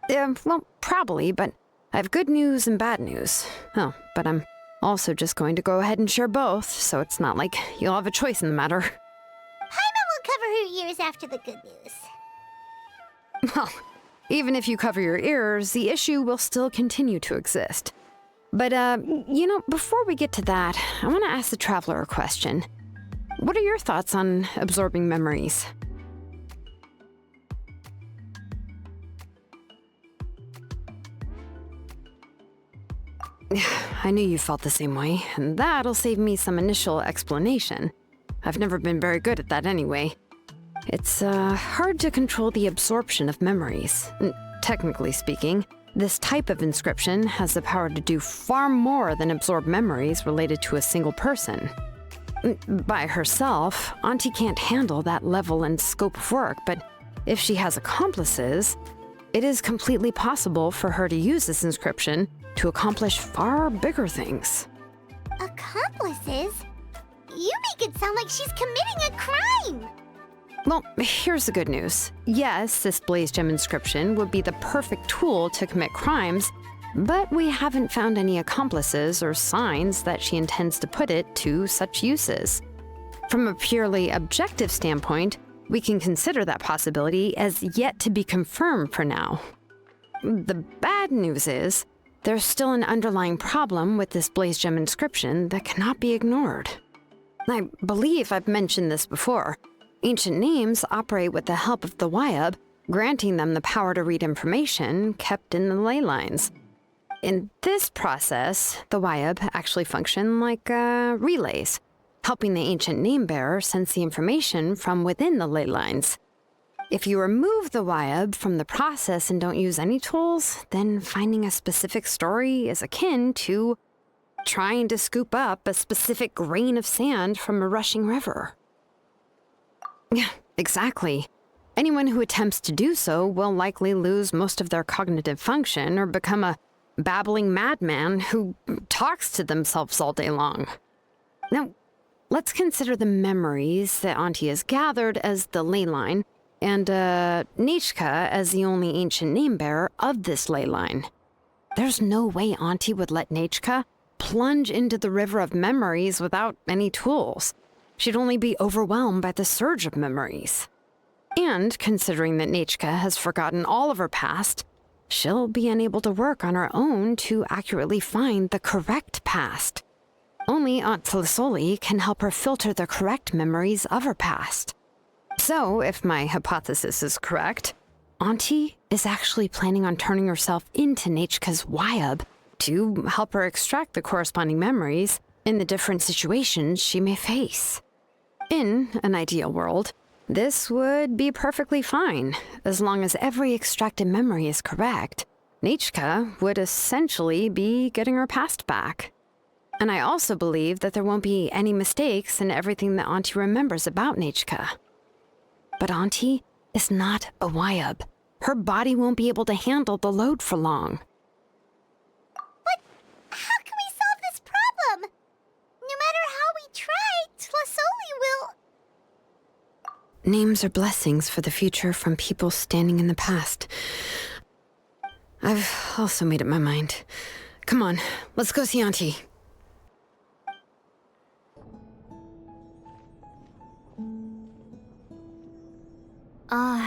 now, right?
Well, probably, but I have good news and bad news. Oh, but I'm also just going to go ahead and share both, so it's not like you'll have a choice in the matter.
Paimon will cover her ears after the good news.
Well, even if you cover your ears, the issue will still continue to exist. But, before we get to that, I want to ask the Traveler a question. What are your thoughts on absorbing memories? I knew you felt the same way, and that'll save me some initial explanation. I've never been very good at that anyway. It's hard to control the absorption of memories. Technically speaking, this type of inscription has the power to do far more than absorb memories related to a single person. By herself, Auntie can't handle that level and scope of work, but if she has accomplices, it is completely possible for her to use this inscription to accomplish far bigger things.
Accomplices? You make it sound like she's committing a crime!
Well, here's the good news. Yes, this Blaze Gem inscription would be the perfect tool to commit crimes, but we haven't found any accomplices or signs that she intends to put it to such uses. From a purely objective standpoint, we can consider that possibility as yet to be confirmed for now. The bad news is, there's still an underlying problem with this Blaze Gem inscription that cannot be ignored. I believe I've mentioned this before. Ancient names operate with the help of the Wyab, granting them the power to read information kept in the ley lines. In this process, the Wyab actually function like relays, helping the ancient name-bearer sense the information from within the ley lines. If you remove the Wyab from the process and don't use any tools, then finding a specific story is akin to trying to scoop up a specific grain of sand from a rushing river. Yeah, exactly. Anyone who attempts to do so will likely lose most of their cognitive function or become a babbling madman who talks to themselves all day long. Now, let's consider the memories that Auntie has gathered as the ley line, and Nichka as the only ancient name-bearer of this ley line. There's no way Auntie would let Nichka plunge into the river of memories without any tools. She'd only be overwhelmed by the surge of memories. And considering that Nichka has forgotten all of her past, she'll be unable to work on her own to accurately find the correct past. Only Aunt Tlisoli can help her filter the correct memories of her past. So, if my hypothesis is correct, Auntie is actually planning on turning herself into Nichka's Wyab to help her extract the corresponding memories in the different situations she may face. In an ideal world, this would be perfectly fine, as long as every extracted memory is correct. Nichka would essentially be getting her past back. And I also believe that there won't be any mistakes in everything that Auntie remembers about Nichka. But Auntie is not a Wyab. Her body won't be able to handle the load for long.
But how can we solve this problem? No matter how we try, Tlasoli will...
Names are blessings for the future from people standing in the past. I've also made up my mind. Come on, let's go see Auntie.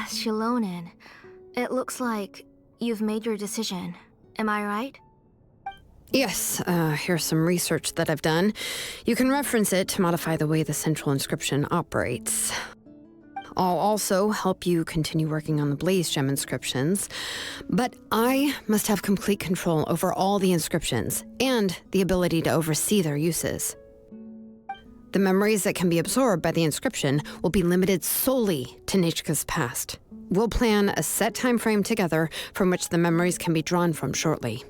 Xilonen. It looks like you've made your decision. Am I right?
Yes, here's some research that I've done. You can reference it to modify the way the central inscription operates. I'll also help you continue working on the Blaze Gem inscriptions, but I must have complete control over all the inscriptions and the ability to oversee their uses. The memories that can be absorbed by the inscription will be limited solely to Nichka's past. We'll plan a set time frame together from which the memories can be drawn from shortly.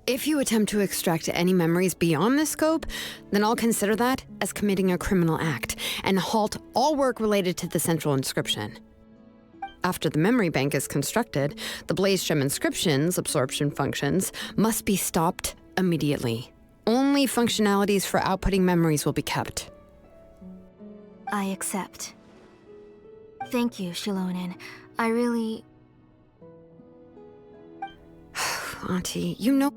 If you attempt to extract any memories beyond this scope, then I'll consider that as committing a criminal act and halt all work related to the central inscription. After the memory bank is constructed, the Blaze Gem inscription's absorption functions must be stopped immediately. Only functionalities for outputting memories will be kept.
I accept. Thank you, Xilonen. I really...
Auntie, you know...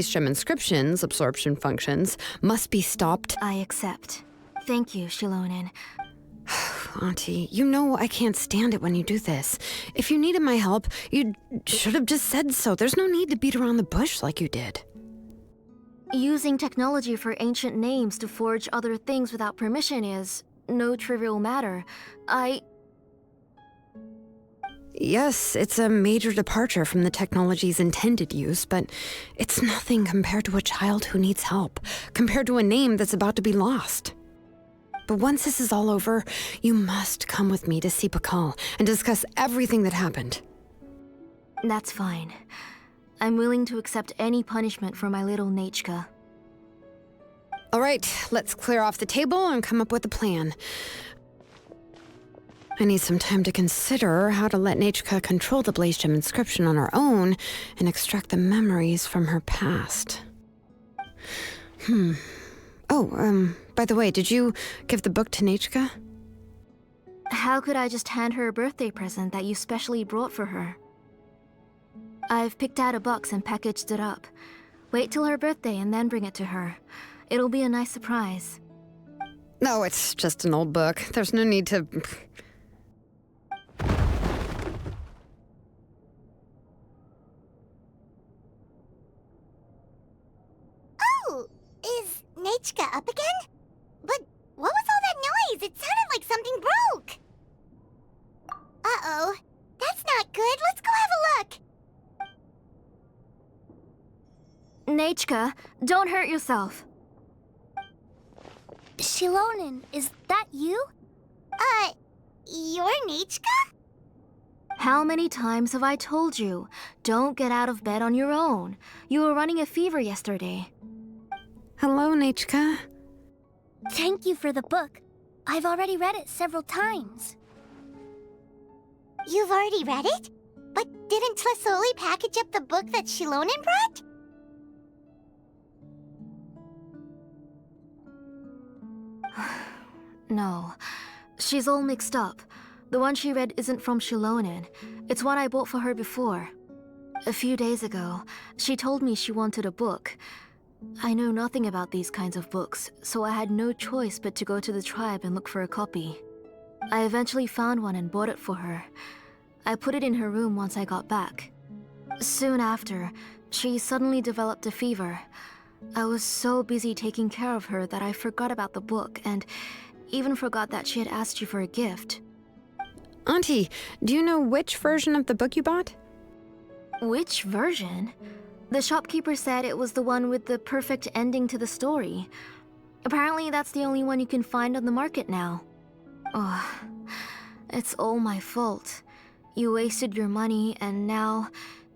Gem inscriptions, absorption functions, must be stopped.
I accept. Thank you, Xilonen.
Auntie, you know I can't stand it when you do this. If you needed my help, you should have just said so. There's no need to beat around the bush like you did.
Using technology for ancient names to forge other things without permission is no trivial matter.
Yes, it's a major departure from the technology's intended use, but it's nothing compared to a child who needs help, compared to a name that's about to be lost. But once this is all over, you must come with me to see Pakal and discuss everything that happened.
That's fine. I'm willing to accept any punishment for my little Nichka.
All right, let's clear off the table and come up with a plan. I need some time to consider how to let Nichka control the Blaze Gem inscription on her own and extract the memories from her past. Oh, by the way, did you give the book to Nichka?
How could I just hand her a birthday present that you specially brought for her? I've picked out a box and packaged it up. Wait till her birthday and then bring it to her. It'll be a nice surprise.
No, it's just an old book. There's no need to...
Nachka, don't hurt yourself.
Xilonen, is that you? You're Nichka?
How many times have I told you? Don't get out of bed on your own. You were running a fever yesterday.
Hello, Nichka.
Thank you for the book. I've already read it several times. You've already read it? But didn't Tlasoli package up the book that Xilonen brought?
No, she's all mixed up. The one she read isn't from Xilonen. It's one I bought for her before. A few days ago, she told me she wanted a book. I know nothing about these kinds of books, so I had no choice but to go to the tribe and look for a copy. I eventually found one and bought it for her. I put it in her room once I got back. Soon after, she suddenly developed a fever. I was so busy taking care of her that I forgot about the book and even forgot that she had asked you for a gift.
Auntie, do you know which version of the book you bought?
Which version? The shopkeeper said it was the one with the perfect ending to the story. Apparently that's the only one you can find on the market now. Oh, it's all my fault. You wasted your money and now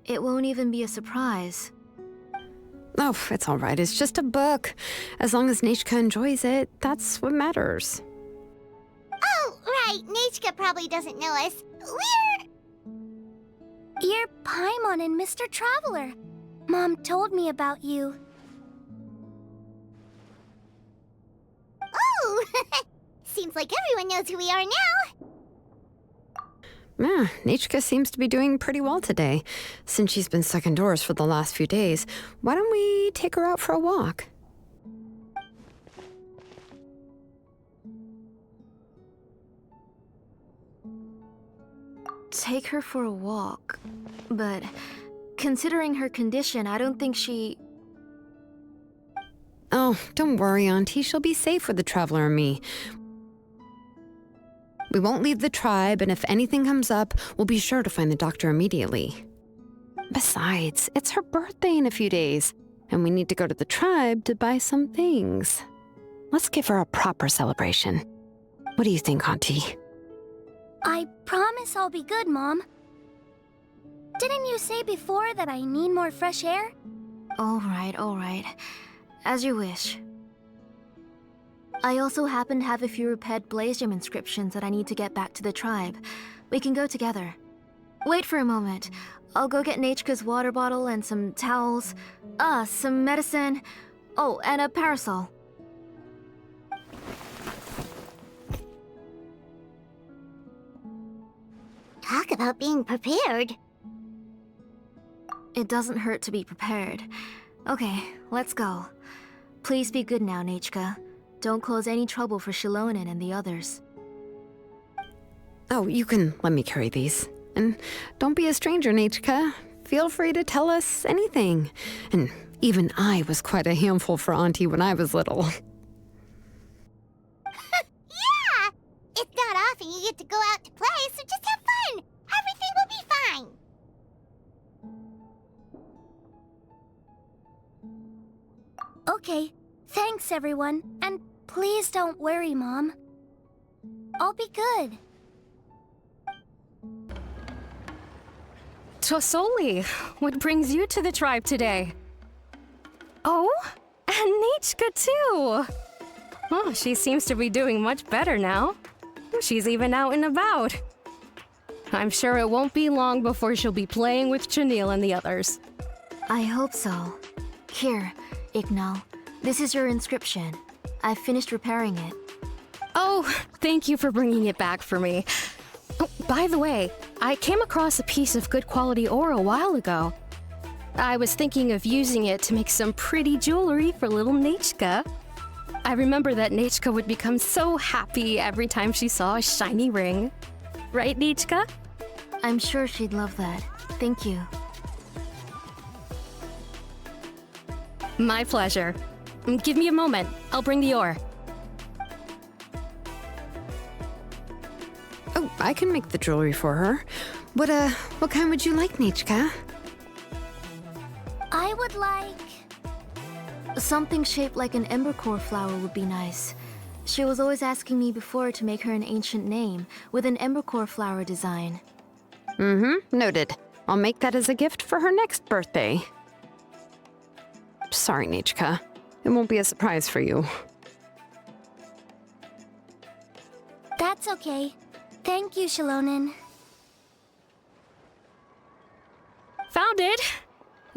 it won't even be a surprise.
Oh, it's all right. It's just a book. As long as Nichka enjoys it, that's what matters.
Oh, right. Nichka probably doesn't know us. You're Paimon and Mr. Traveler. Mom told me about you. Oh! Seems like everyone knows who we are now.
Yeah, Nichka seems to be doing pretty well today. Since she's been stuck indoors for the last few days, why don't we take her out for a walk?
Take her for a walk. But considering her condition, I don't think she...
Oh, don't worry, Auntie. She'll be safe with the Traveler and me. We won't leave the tribe, and if anything comes up, we'll be sure to find the doctor immediately. Besides, it's her birthday in a few days, and we need to go to the tribe to buy some things. Let's give her a proper celebration. What do you think, Auntie?
I promise I'll be good, Mom. Didn't you say before that I need more fresh air?
All right. As you wish. I also happen to have a few repaired blaze gem inscriptions that I need to get back to the tribe. We can go together. Wait for a moment. I'll go get Nachka's water bottle and some towels. Some medicine. Oh, and a parasol.
Talk about being prepared.
It doesn't hurt to be prepared. Okay, let's go. Please be good now, Nachka. Don't cause any trouble for Xilonen and the others.
Oh, you can let me carry these. And don't be a stranger, Nachka. Feel free to tell us anything. And even I was quite a handful for Auntie when I was little.
Yeah! It's not often you get to go out to play, so just have fun! Everything will be fine! Okay, thanks everyone, and please don't worry, Mom. I'll be good.
Tosoli, what brings you to the tribe today? Oh, and Nichka too! Oh, she seems to be doing much better now. She's even out and about. I'm sure it won't be long before she'll be playing with Chanil and the others.
I hope so. Here, Ignal. This is your inscription. I've finished repairing it.
Oh, thank you for bringing it back for me. Oh, by the way, I came across a piece of good quality ore a while ago. I was thinking of using it to make some pretty jewelry for little Nachka. I remember that Nachka would become so happy every time she saw a shiny ring. Right, Nachka?
I'm sure she'd love that. Thank you.
My pleasure. Give me a moment. I'll bring the ore.
Oh, I can make the jewelry for her. What kind would you like, Nichka?
I would like
Something shaped like an embercore flower would be nice. She was always asking me before to make her an ancient name with an embercore flower design.
Noted. I'll make that as a gift for her next birthday. Sorry, Nichka. It won't be a surprise for you.
That's okay. Thank you, Xilonen.
Found it!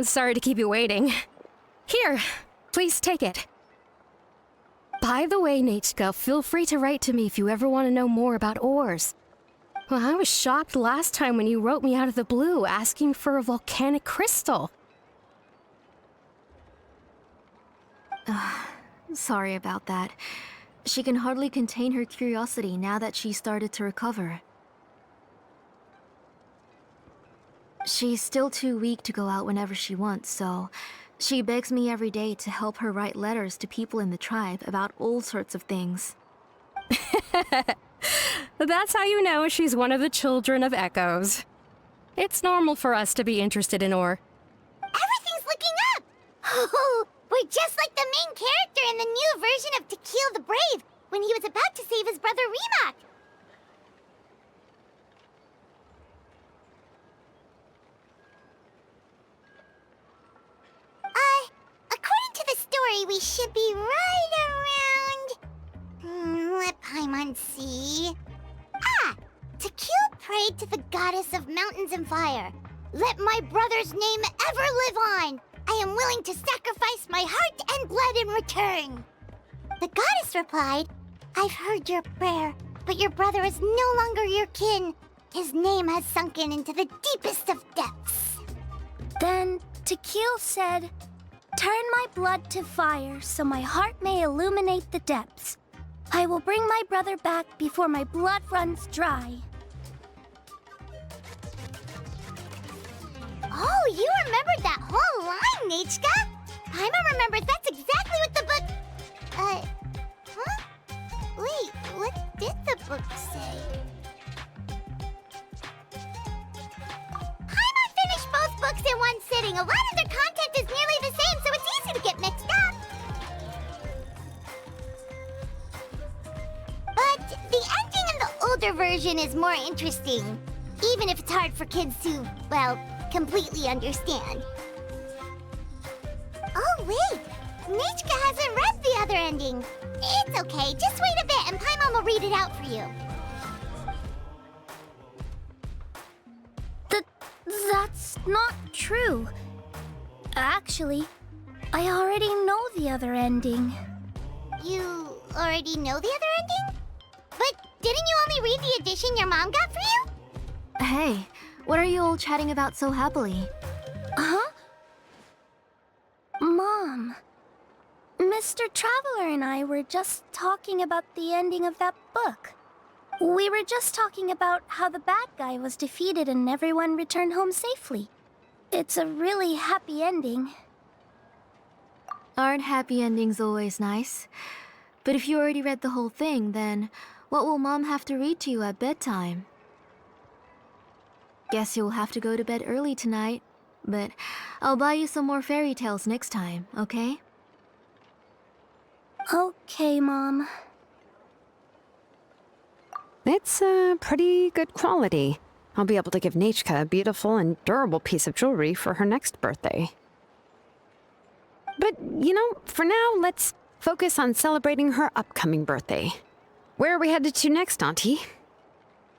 Sorry to keep you waiting. Here, please take it. By the way, Nichka, feel free to write to me if you ever want to know more about ores. Well, I was shocked last time when you wrote me out of the blue asking for a volcanic crystal.
Sorry about that. She can hardly contain her curiosity now that she started to recover. She's still too weak to go out whenever she wants, so she begs me every day to help her write letters to people in the tribe about all sorts of things.
That's how you know she's one of the children of Echoes. It's normal for us to be interested in ore.
Everything's looking up! Oh, we're just like the main character in the new version of To Kill the Brave, when he was about to save his brother Rimac. According to the story, we should be right around... let Paimon see... To kill prayed to the goddess of mountains and fire. Let my brother's name ever live on. I am willing to sacrifice my heart and blood in return. The goddess replied, I've heard your prayer, but your brother is no longer your kin. His name has sunken into the deepest of depths. Then Tequil said, turn my blood to fire so my heart may illuminate the depths. I will bring my brother back before my blood runs dry. Oh, you remembered that whole line, Nichka! Paimon remembers that's exactly what the book... huh? Wait, what did the book say? Paimon finished both books in one sitting. A lot of their content is nearly the same, so it's easy to get mixed up. But the ending in the older version is more interesting, even if it's hard for kids to, well, completely understand. Oh, wait! Nichka hasn't read the other ending. It's okay, just wait a bit and Paimon will read it out for you. That's not true. Actually, I already know the other ending. You already know the other ending? But didn't you only read the edition your mom got for you?
Hey, what are you all chatting about so happily?
Huh? Mom, Mr. Traveler and I were just talking about the ending of that book. We were just talking about how the bad guy was defeated and everyone returned home safely. It's a really happy ending.
Aren't happy endings always nice? But if you already read the whole thing, then what will Mom have to read to you at bedtime? Guess you'll have to go to bed early tonight, but I'll buy you some more fairy tales next time, okay?
Okay, Mom.
It's pretty good quality. I'll be able to give Nichka a beautiful and durable piece of jewelry for her next birthday. But, you know, for now, let's focus on celebrating her upcoming birthday. Where are we headed to next, Auntie?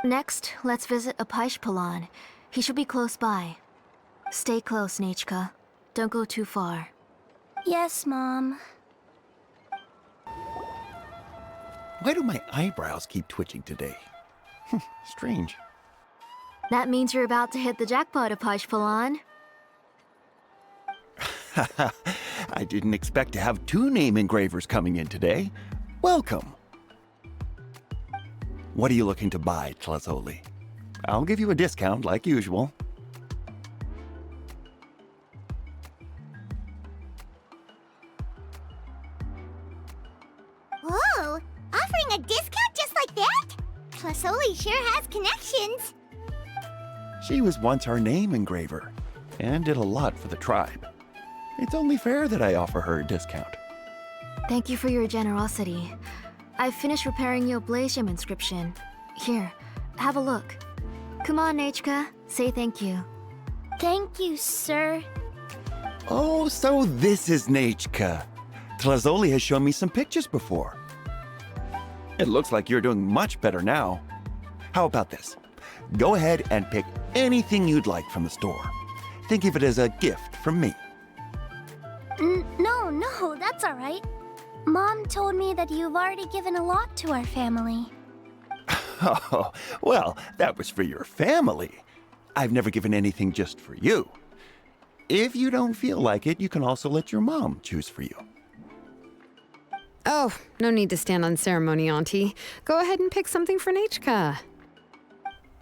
Next, let's visit Apishpalan. He should be close by. Stay close, Nichka. Don't go too far.
Yes, Mom.
Why do my eyebrows keep twitching today? Strange.
That means you're about to hit the jackpot, Apishpalan.
I didn't expect to have 2 name engravers coming in today. Welcome. What are you looking to buy, Tlazoli? I'll give you a discount like usual.
Whoa! Offering a discount just like that? Tlazoli sure has connections.
She was once our name engraver, and did a lot for the tribe. It's only fair that I offer her a discount.
Thank you for your generosity. I've finished repairing your blaze gem inscription. Here, have a look. Come on, Nechka, say thank you.
Thank you, sir.
Oh, so this is Nechka. Tlazoli has shown me some pictures before. It looks like you're doing much better now. How about this? Go ahead and pick anything you'd like from the store. Think of it as a gift from me.
No, that's all right. Mom told me that you've already given a lot to our family.
Oh, well, that was for your family. I've never given anything just for you. If you don't feel like it, you can also let your mom choose for you.
Oh, no need to stand on ceremony, Auntie. Go ahead and pick something for Nechka.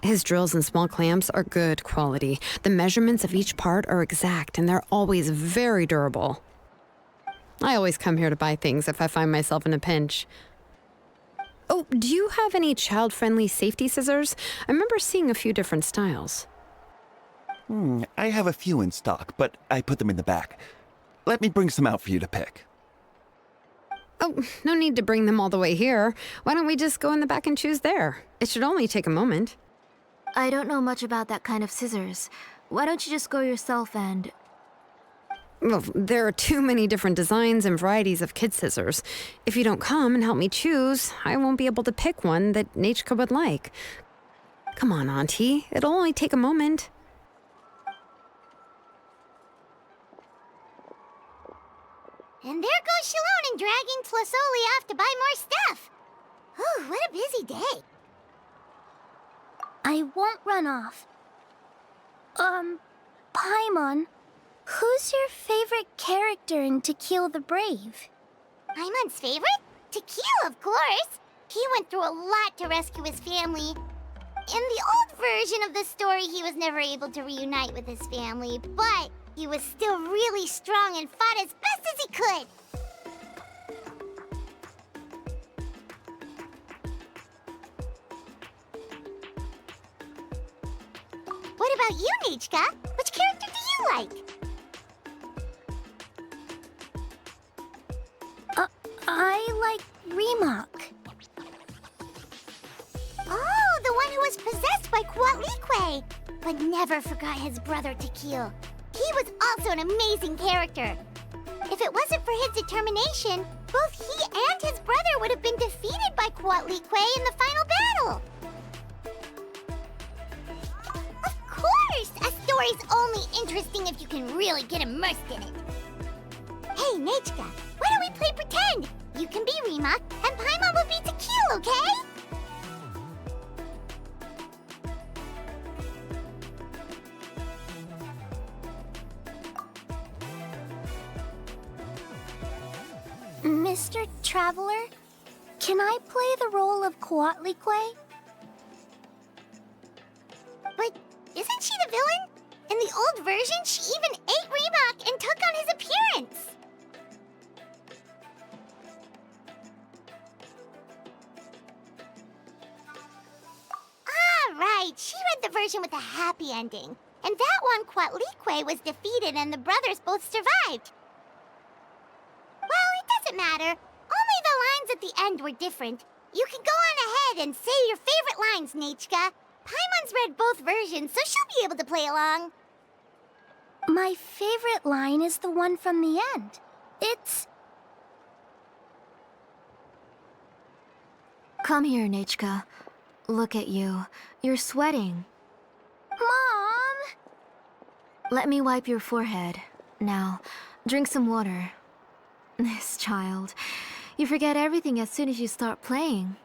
His drills and small clamps are good quality. The measurements of each part are exact, and they're always very durable. I always come here to buy things if I find myself in a pinch. Oh, do you have any child-friendly safety scissors? I remember seeing a few different styles.
I have a few in stock, but I put them in the back. Let me bring some out for you to pick.
Oh, no need to bring them all the way here. Why don't we just go in the back and choose there? It should only take a moment.
I don't know much about that kind of scissors. Why don't you just go yourself and...
Well, there are too many different designs and varieties of kid scissors. If you don't come and help me choose, I won't be able to pick one that Nechka would like. Come on, Auntie. It'll only take a moment.
And there goes Xilonen dragging Tlazoli off to buy more stuff. Whew, what a busy day. I won't run off. Paimon, who's your favorite character in To Kill the Brave? Paimon's favorite? To Kill, of course. He went through a lot to rescue his family. In the old version of the story, he was never able to reunite with his family, but he was still really strong and fought as best as he could. What about you, Nechka? Which character do you like? I like Remak. Oh, the one who was possessed by Quatlique, but never forgot his brother Tequil. He was also an amazing character. If it wasn't for his determination, both he and his brother would have been defeated by Quatlique in the final battle. Of course! A story's only interesting if you can really get immersed in it. Hey, Nechka, why don't we play pretend? You can be Remak, and Paimon will be Tequil, okay? Mr. Traveler, can I play the role of Quatlique? But isn't she the villain? In the old version, she even ate Remak and took on his appearance. Ah, right. She read the version with a happy ending. And that one, Quatlique was defeated and the brothers both survived. Well, it doesn't matter. Only the lines at the end were different. You can go on ahead and say your favorite lines, Nechka. Paimon's read both versions, so she'll be able to play along. My favorite line is the one from the end. It's...
Come here, Nechka. Look at you. You're sweating.
Mom!
Let me wipe your forehead. Now, drink some water. This child. You forget everything as soon as you start playing.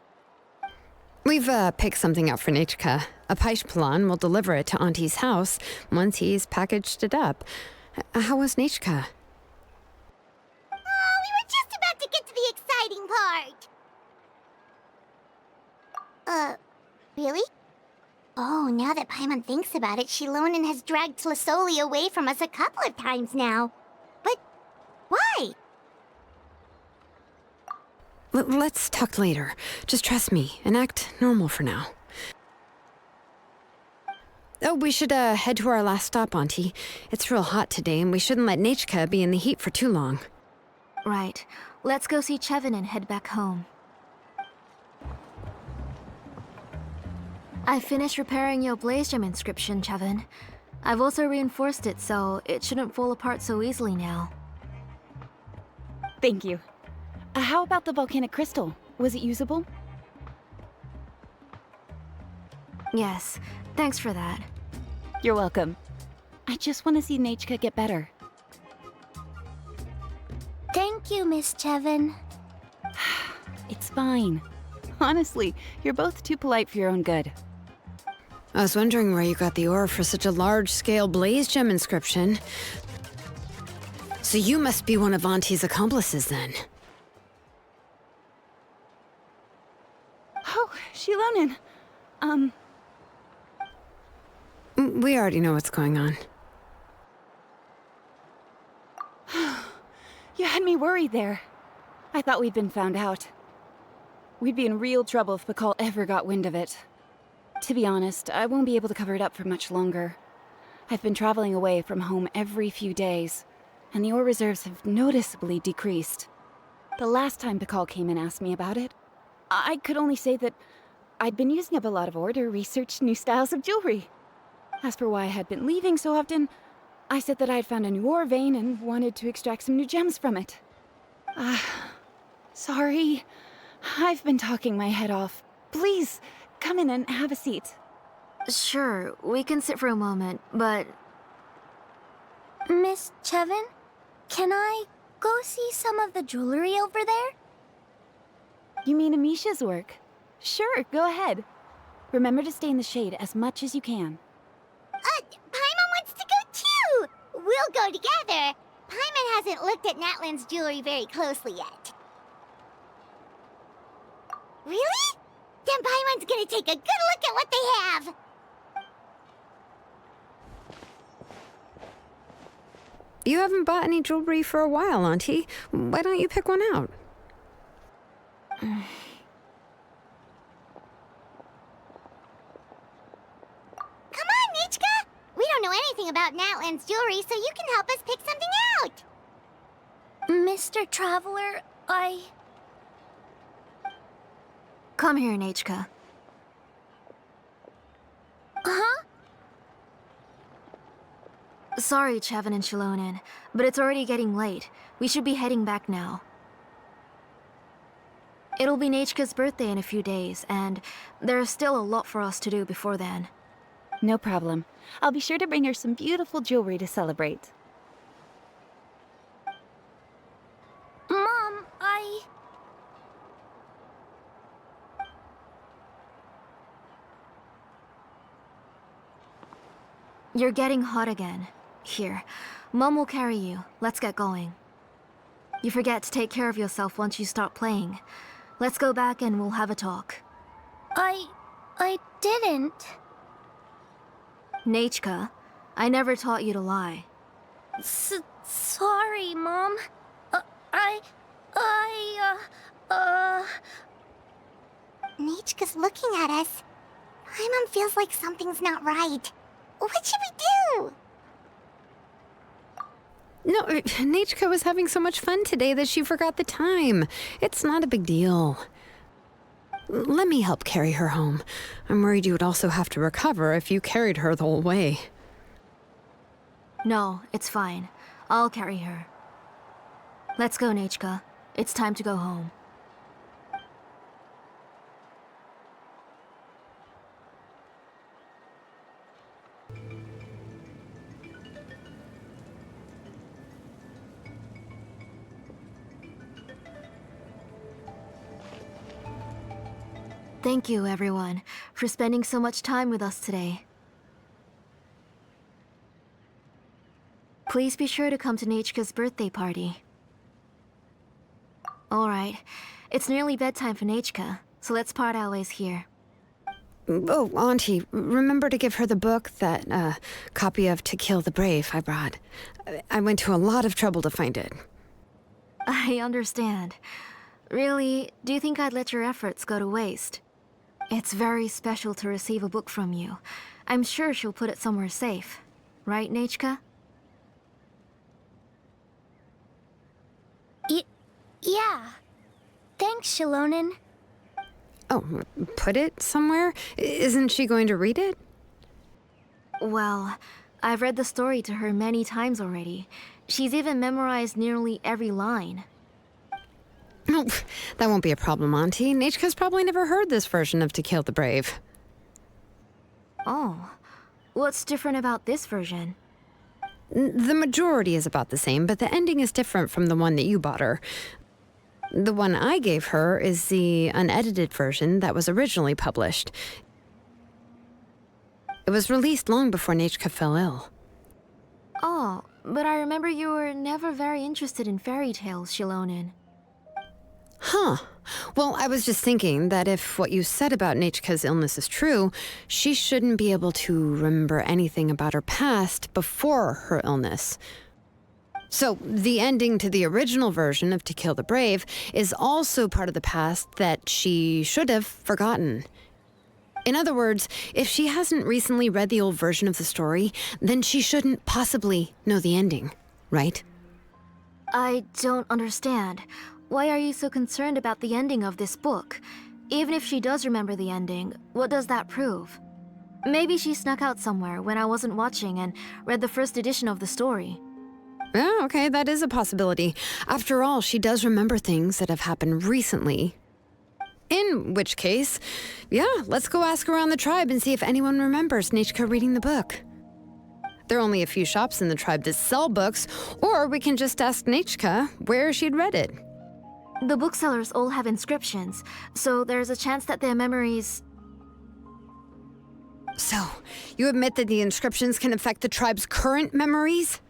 We've picked something out for Nechka. A Paishpalan will deliver it to Auntie's house once he's packaged it up. How was Nechka?
Oh, we were just about to get to the exciting part. Really? Oh, now that Paimon thinks about it, Xilonen has dragged Tlazoli away from us a couple of times now. But why?
Let's talk later. Just trust me and act normal for now. Oh, we should head to our last stop, Auntie. It's real hot today, and we shouldn't let Nechka be in the heat for too long.
Right. let's go see Chevin and head back home. I finished repairing your Blaze Gem inscription, Chevin. I've also reinforced it so it shouldn't fall apart so easily now.
Thank you. How about the volcanic crystal? Was it usable?
Yes, thanks for that.
You're welcome. I just want to see Nechka get better.
Thank you, Miss Chevin.
It's fine. Honestly, you're both too polite for your own good.
I was wondering where you got the ore for such a large-scale Blaze Gem inscription. So you must be one of Auntie's accomplices, then.
Oh, Xilonen.
We already know what's going on.
You had me worried there. I thought we'd been found out. We'd be in real trouble if Pakal ever got wind of it. To be honest, I won't be able to cover it up for much longer. I've been traveling away from home every few days, and the ore reserves have noticeably decreased. The last time Pakal came and asked me about it, I could only say that I'd been using up a lot of ore to research new styles of jewelry. As for why I had been leaving so often, I said that I'd found a new ore vein and wanted to extract some new gems from it. Sorry. I've been talking my head off. Please, come in and have a seat.
Sure, we can sit for a moment, but...
Miss Chevin, can I go see some of the jewelry over there?
You mean Amisha's work? Sure, go ahead. Remember to stay in the shade as much as you can.
Paimon wants to go too! We'll go together. Paimon hasn't looked at Natlan's jewelry very closely yet. Really? Then Paimon's gonna take a good look at what they have!
You haven't bought any jewelry for a while, Auntie. Why don't you pick one out?
Come on, Nichka! We don't know anything about Natlan's jewelry, so you can help us pick something out! Mr. Traveler,
Come here, Nechka.
Huh?
Sorry, Chevin and Xilonen, but it's already getting late. We should be heading back now. It'll be Nechka's birthday in a few days, and there's still a lot for us to do before then.
No problem. I'll be sure to bring her some beautiful jewelry to celebrate.
Mom,
You're getting hot again. Here, Mom will carry you. Let's get going. You forget to take care of yourself once you start playing. Let's go back and we'll have a talk.
I didn't.
Nechka, I never taught you to lie.
Sorry, Mom. Nichka's looking at us. Paimon feels like something's not right. What should we do?
No, Nechka was having so much fun today that she forgot the time. It's not a big deal. Let me help carry her home. I'm worried you would also have to recover if you carried her the whole way.
No, it's fine. I'll carry her. Let's go, Nechka. It's time to go home. Thank you, everyone, for spending so much time with us today. Please be sure to come to Nechka's birthday party. Alright, it's nearly bedtime for Nechka, so let's part our ways here.
Oh, Auntie, remember to give her the book, that copy of To Kill the Brave I brought. I went to a lot of trouble to find it.
I understand. Really, do you think I'd let your efforts go to waste? It's very special to receive a book from you. I'm sure she'll put it somewhere safe. Right, Nechka?
Yeah. Thanks, Xilonen.
Oh, put it somewhere? Isn't she going to read it?
Well, I've read the story to her many times already. She's even memorized nearly every line.
Oh, that won't be a problem, Auntie. Nichka's probably never heard this version of To Kill the Brave.
Oh. What's different about this version?
The majority is about the same, but the ending is different from the one that you bought her. The one I gave her is the unedited version that was originally published. It was released long before Nichka fell ill.
Oh, but I remember you were never very interested in fairy tales, Xilonen.
Huh. Well, I was just thinking that if what you said about Nichka's illness is true, she shouldn't be able to remember anything about her past before her illness. So, the ending to the original version of To Kill the Brave is also part of the past that she should have forgotten. In other words, if she hasn't recently read the old version of the story, then she shouldn't possibly know the ending, right?
I don't understand. Why are you so concerned about the ending of this book? Even if she does remember the ending, what does that prove? Maybe she snuck out somewhere when I wasn't watching and read the first edition of the story.
Yeah, okay, that is a possibility. After all, she does remember things that have happened recently. In which case, yeah, let's go ask around the tribe and see if anyone remembers Nichka reading the book. There are only a few shops in the tribe that sell books, or we can just ask Nichka where she'd read it.
The booksellers all have inscriptions, so there's a chance that their memories...
So, you admit that the inscriptions can affect the tribe's current memories?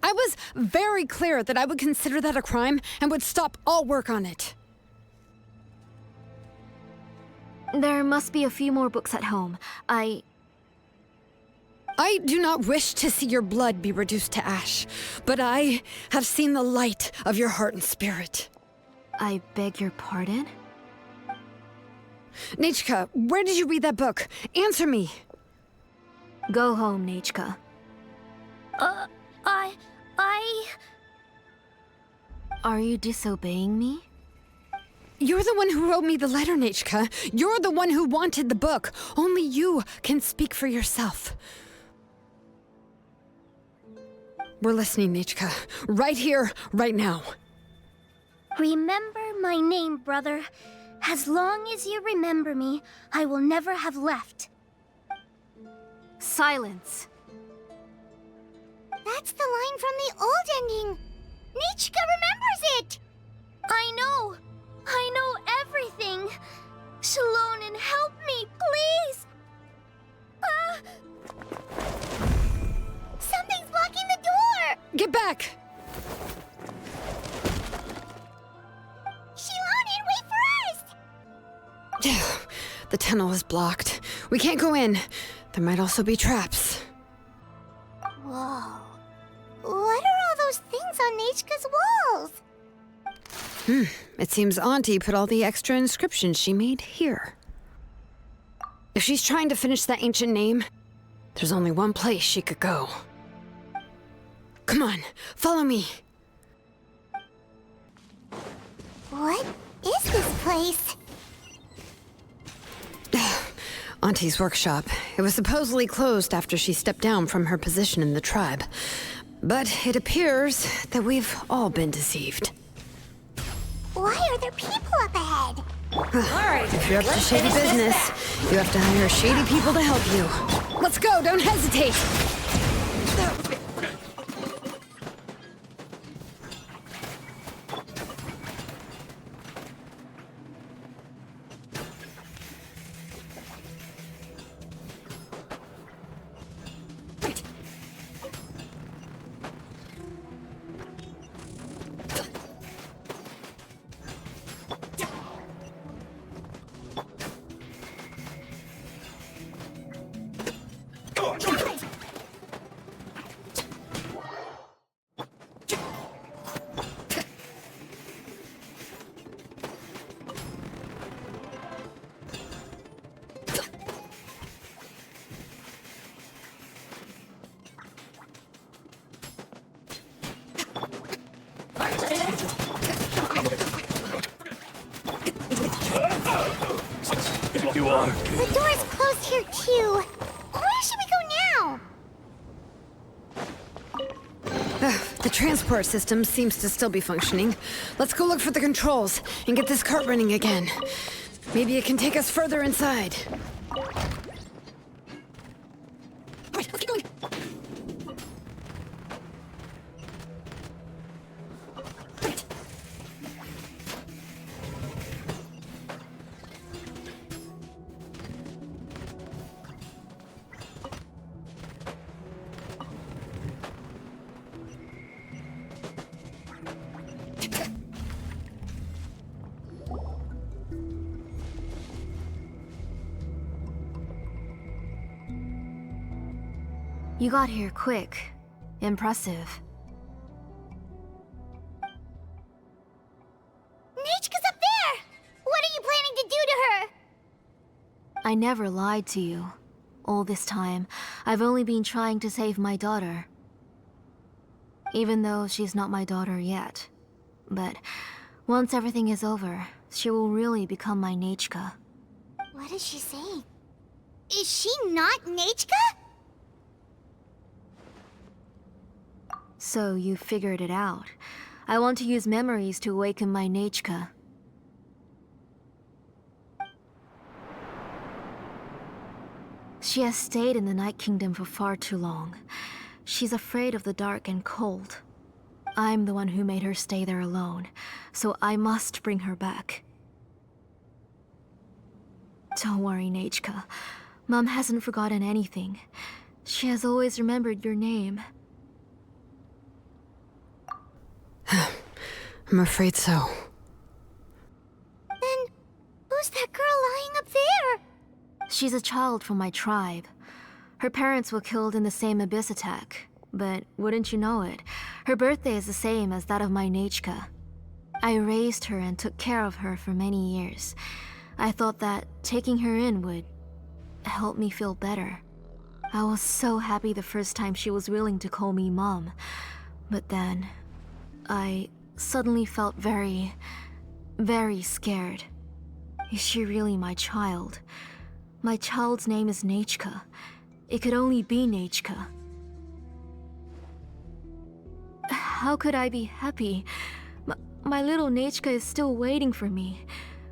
I was very clear that I would consider that a crime and would stop all work on it.
There must be a few more books at home. I
do not wish to see your blood be reduced to ash, but I have seen the light of your heart and spirit.
I beg your pardon?
Nichka, where did you read that book? Answer me.
Go home, Nichka. Are you disobeying me?
You're the one who wrote me the letter, Nichka. You're the one who wanted the book. Only you can speak for yourself. We're listening, Nichka. Right here, right now.
Remember my name, brother. As long as you remember me, I will never have left.
Silence.
That's the line from the old ending. Nichka remembers it! I know everything. Xilonen, help me, please! Something's blocking the door!
Get back!
Xilonen, wait for us!
The tunnel is blocked. We can't go in. There might also be traps.
Whoa. What are all those things on Nichka's walls?
It seems Auntie put all the extra inscriptions she made here. If she's trying to finish that ancient name, there's only one place she could go. Come on, follow me.
What is this place?
Auntie's workshop. It was supposedly closed after she stepped down from her position in the tribe. But it appears that we've all been deceived.
Why are there people up ahead?
Alright, if you're up to shady business, you have to hire shady people to help you. Let's go, don't hesitate!
You are.
The door's closed here, too. Where should we go now?
The transport system seems to still be functioning. Let's go look for the controls and get this cart running again. Maybe it can take us further inside. Right, let's get going.
You got here quick. Impressive.
Nechka's up there! What are you planning to do to her?
I never lied to you. All this time, I've only been trying to save my daughter. Even though she's not my daughter yet. But once everything is over, she will really become my Nechka.
What is she saying? Is she not Nechka?
So you figured it out. I want to use memories to awaken my Nechka. She has stayed in the Night Kingdom for far too long. She's afraid of the dark and cold. I'm the one who made her stay there alone, so I must bring her back. Don't worry, Nechka. Mom hasn't forgotten anything. She has always remembered your name.
I'm afraid so.
Then, who's that girl lying up there?
She's a child from my tribe. Her parents were killed in the same abyss attack. But wouldn't you know it, her birthday is the same as that of my Nechka. I raised her and took care of her for many years. I thought that taking her in would help me feel better. I was so happy the first time she was willing to call me Mom. But then, I suddenly felt very, very scared. Is she really my child? My child's name is Nechka. It could only be Nechka. How could I be happy? My little Nechka is still waiting for me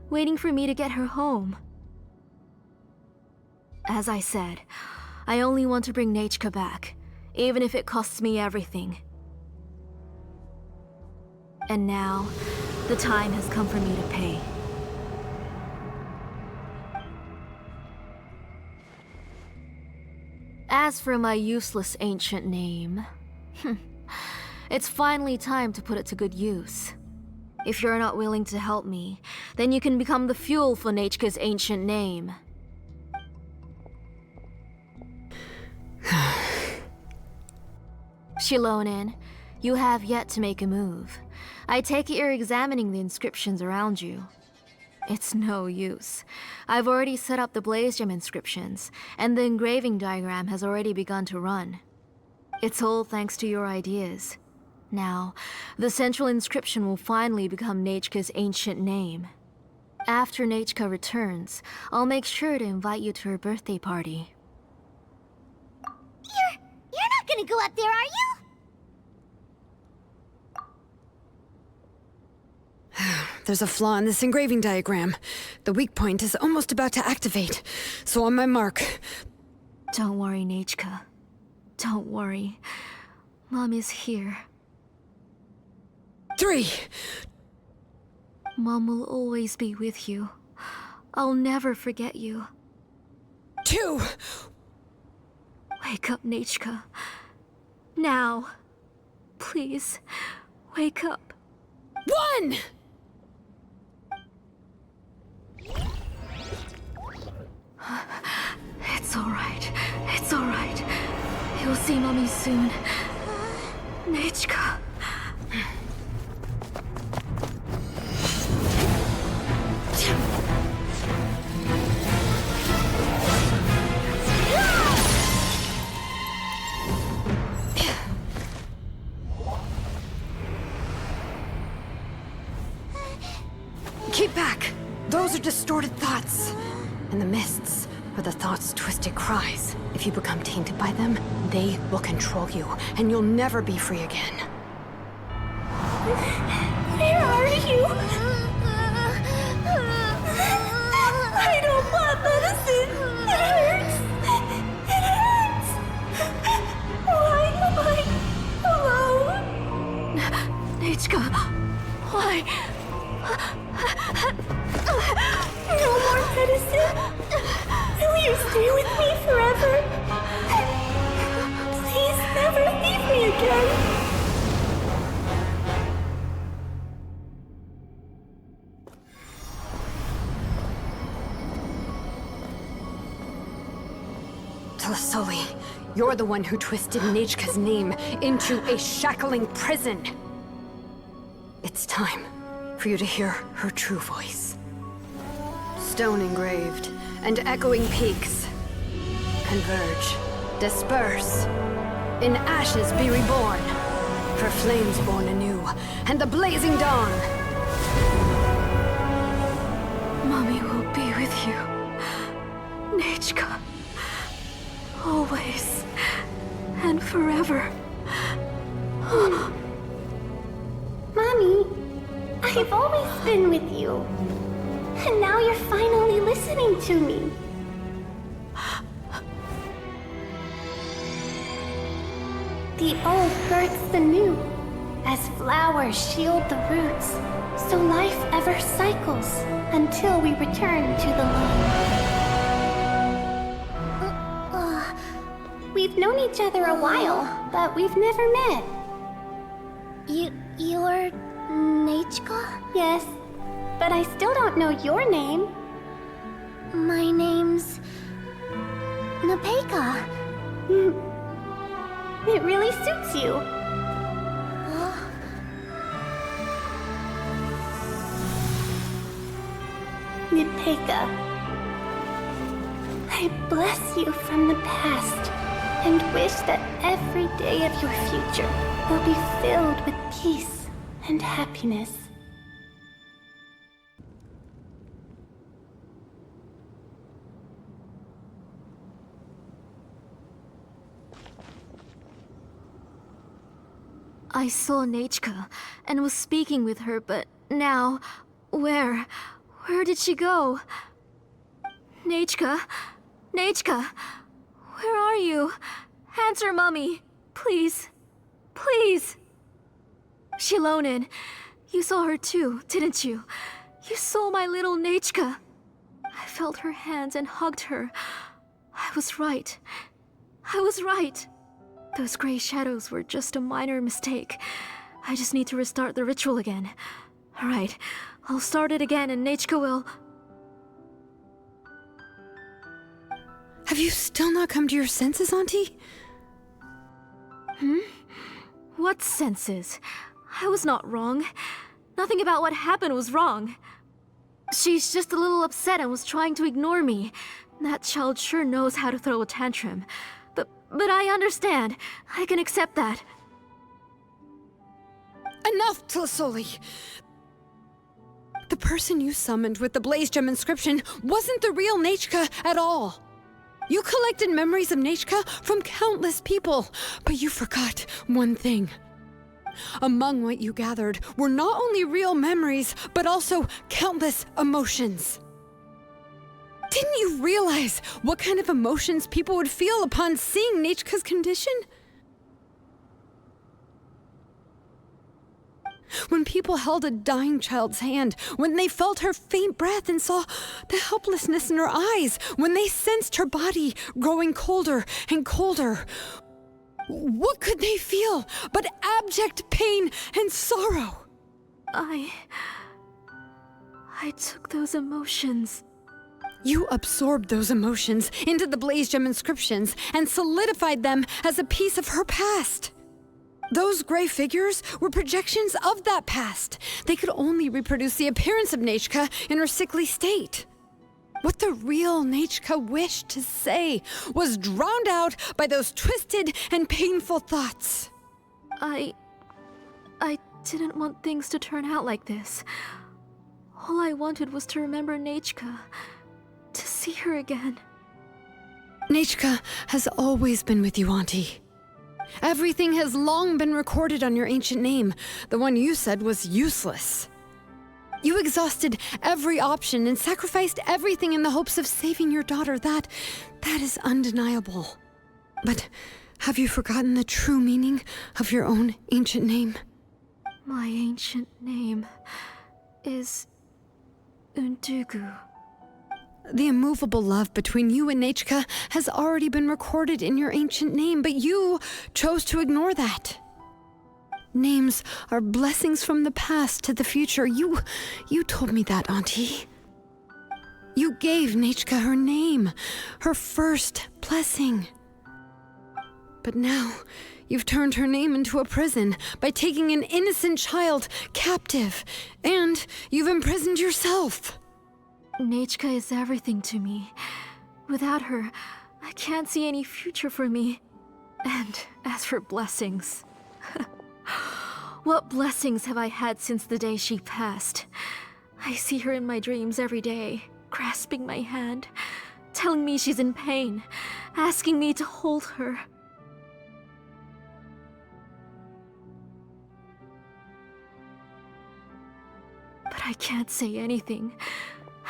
to get her home. As I said, I only want to bring Nechka back, even if it costs me everything. And now, the time has come for me to pay. As for my useless ancient name, it's finally time to put it to good use. If you're not willing to help me, then you can become the fuel for Nechka's ancient name. Xilonen, you have yet to make a move. I take it you're examining the inscriptions around you. It's no use. I've already set up the blaze gem inscriptions, and the engraving diagram has already begun to run. It's all thanks to your ideas. Now, the central inscription will finally become Nechka's ancient name. After Nechka returns, I'll make sure to invite you to her birthday party.
You're not gonna go up there, are you?
There's a flaw in this engraving diagram. The weak point is almost about to activate. So on my mark.
Don't worry, Nechka. Don't worry. Mom is here.
3.
Mom will always be with you. I'll never forget you.
2.
Wake up, Nechka. Now. Please, wake up.
1!
It's alright. It's alright. You'll see Mommy soon. Nechka.
Keep back. Those are distorted thoughts.
and the mists are the thoughts' twisted cries. If you become tainted by them, they will control you, and you'll never be free again.
Where are you? I don't want medicine. It hurts. It hurts. Why am I alone?
Nichka, why?
No more medicine. Will you stay with me forever? Please never leave me again.
Tlasoli, you're the one who twisted Nechka's name into a shackling prison. It's time for you to hear her true voice. Stone engraved and echoing peaks converge, disperse, in ashes be reborn, for flames born anew, and the blazing dawn.
Mommy will be with you. Nechka. Always. And forever.
Mommy, I've always been with you. And now you're finally listening to me. The old births the new, as flowers shield the roots, so life ever cycles until we return to the loam. We've known each other a while, but we've never met. You're Nechka? Yes, but I still don't know your name. My name's Napeka. It really suits you. Napeka, I bless you from the past and wish that every day of your future will be filled with peace and happiness.
I saw Nechka and was speaking with her, but now, where did she go? Nechka? Nechka? Where are you? Answer, Mommy. Please. Please. Xilonen, you saw her too, didn't you? You saw my little Nechka. I felt her hands and hugged her. I was right. I was right. Those gray shadows were just a minor mistake. I just need to restart the ritual again. Alright, I'll start it again and Nechka will...
Have you still not come to your senses, Auntie?
What senses? I was not wrong. Nothing about what happened was wrong. She's just a little upset and was trying to ignore me. That child sure knows how to throw a tantrum. But I understand. I can accept that.
Enough, Tlasoli! The person you summoned with the Blaze Gem inscription wasn't the real Nechka at all. You collected memories of Nechka from countless people, but you forgot one thing. Among what you gathered were not only real memories, but also countless emotions. Didn't you realize what kind of emotions people would feel upon seeing Nechka's condition? When people held a dying child's hand, when they felt her faint breath and saw the helplessness in her eyes, when they sensed her body growing colder and colder, what could they feel but abject pain and sorrow?
I took those emotions.
You absorbed those emotions into the Blaze Gem inscriptions and solidified them as a piece of her past. Those gray figures were projections of that past. They could only reproduce the appearance of Nechka in her sickly state. What the real Nechka wished to say was drowned out by those twisted and painful thoughts.
I didn't want things to turn out like this. All I wanted was to remember Nechka. To see see her again.
Nechka has always been with you, Auntie. Everything has long been recorded on your ancient name. The one you said was useless. You exhausted every option and sacrificed everything in the hopes of saving your daughter. That is undeniable. But have you forgotten the true meaning of your own ancient name?
My ancient name is Untugu.
The immovable love between you and Nechka has already been recorded in your ancient name, but you chose to ignore that. Names are blessings from the past to the future. You told me that, Auntie. You gave Nechka her name, her first blessing. But now, you've turned her name into a prison by taking an innocent child captive, and you've imprisoned yourself.
Nechka is everything to me. Without her, I can't see any future for me. And as for blessings... what blessings have I had since the day she passed? I see her in my dreams every day, grasping my hand, telling me she's in pain, asking me to hold her. But I can't say anything.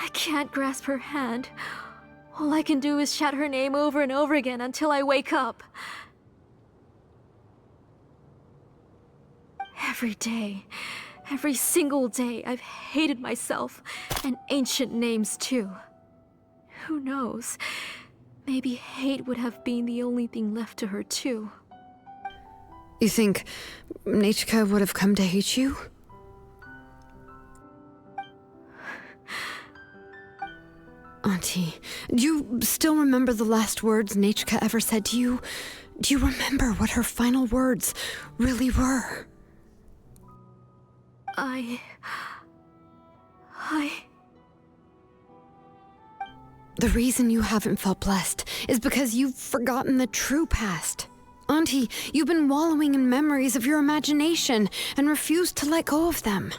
I can't grasp her hand. All I can do is shout her name over and over again until I wake up. Every day, every single day, I've hated myself, and ancient names too. Who knows? Maybe hate would have been the only thing left to her too.
You think Nechka would have come to hate you? Auntie, do you still remember the last words Nechka ever said to you? Do you remember what her final words really were? The reason you haven't felt blessed is because you've forgotten the true past. Auntie, you've been wallowing in memories of your imagination and refused to let go of them.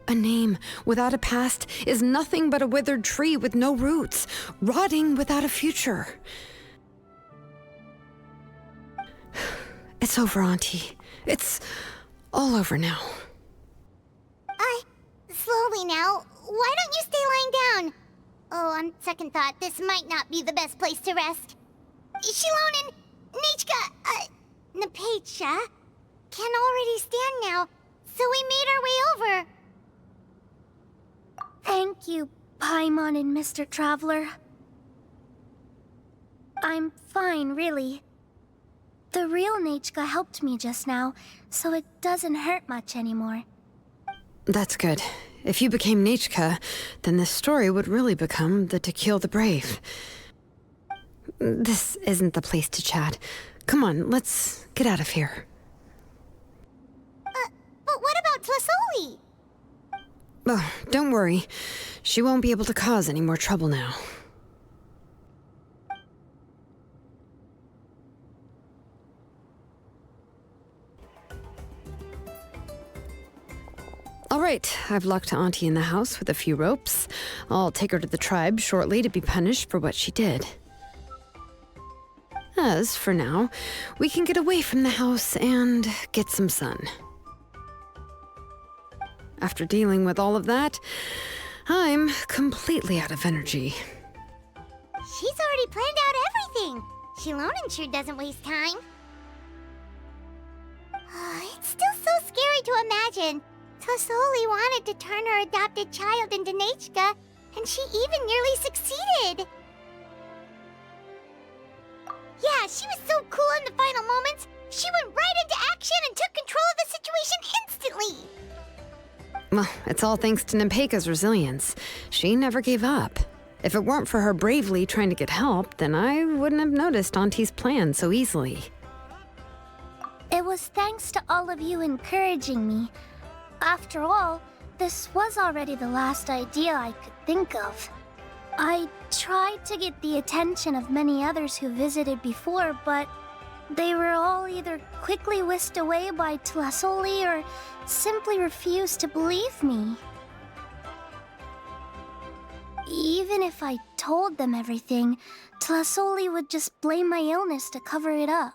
A name without a past is nothing but a withered tree with no roots, rotting without a future. It's over, Auntie. It's all over now.
Slowly now. Why don't you stay lying down? Oh, on second thought, this might not be the best place to rest. Xilonen, Nechka, Napecha can already stand now, so we made our way over. Thank you, Paimon and Mr. Traveler. I'm fine, really. The real Nechka helped me just now, so it doesn't hurt much anymore.
That's good. If you became Nechka, then this story would really become the To Kill the Brave. This isn't the place to chat. Come on, let's get out of here.
But what about Tlasoli?
Oh, don't worry. She won't be able to cause any more trouble now. All right, I've locked Auntie in the house with a few ropes. I'll take her to the tribe shortly to be punished for what she did. As for now, we can get away from the house and get some sun. After dealing with all of that, I'm completely out of energy.
She's already planned out everything. Xilonen sure doesn't waste time. It's still so scary to imagine. Tlasoli wanted to turn her adopted child into Nechka, and she even nearly succeeded. Yeah, she was so cool in the final moments. She went right into action and took control of the situation instantly.
Well, it's all thanks to Nempeka's resilience. She never gave up. If it weren't for her bravely trying to get help, then I wouldn't have noticed Auntie's plan so easily.
It was thanks to all of you encouraging me. After all, this was already the last idea I could think of. I tried to get the attention of many others who visited before, but they were all either quickly whisked away by Tlasoli or simply refused to believe me. even if I told them everything, Tlasoli would just blame my illness to cover it up.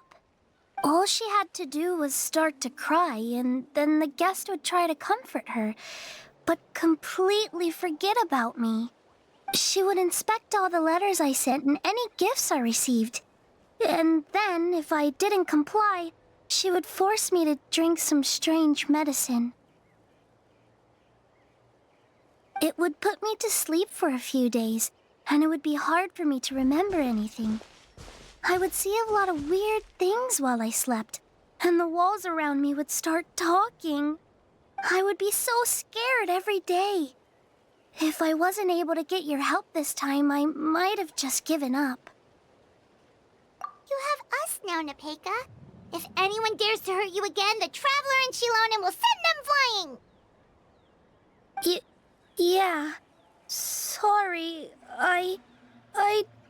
All she had to do was start to cry, and then the guest would try to comfort her, but completely forget about me. She would inspect all the letters I sent and any gifts I received. And then, if I didn't comply, she would force me to drink some strange medicine. It would put me to sleep for a few days, and it would be hard for me to remember anything. I would see a lot of weird things while I slept, and the walls around me would start talking. I would be so scared every day. If I wasn't able to get your help this time, I might have just given up.
You have us now, Nepeka. If anyone dares to hurt you again, the Traveler and Xilonen will send them flying!
Yeah. Sorry, I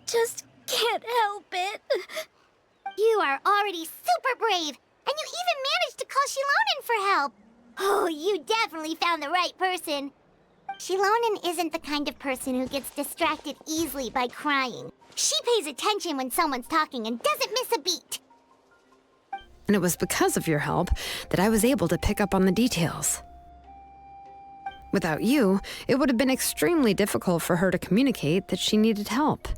just can't help it.
You are already super brave, and you even managed to call Xilonen for help. Oh, you definitely found the right person. Xilonen isn't the kind of person who gets distracted easily by crying. She pays attention when someone's talking and doesn't miss a beat.
And it was because of your help that I was able to pick up on the details. Without you, it would have been extremely difficult for her to communicate that she needed help.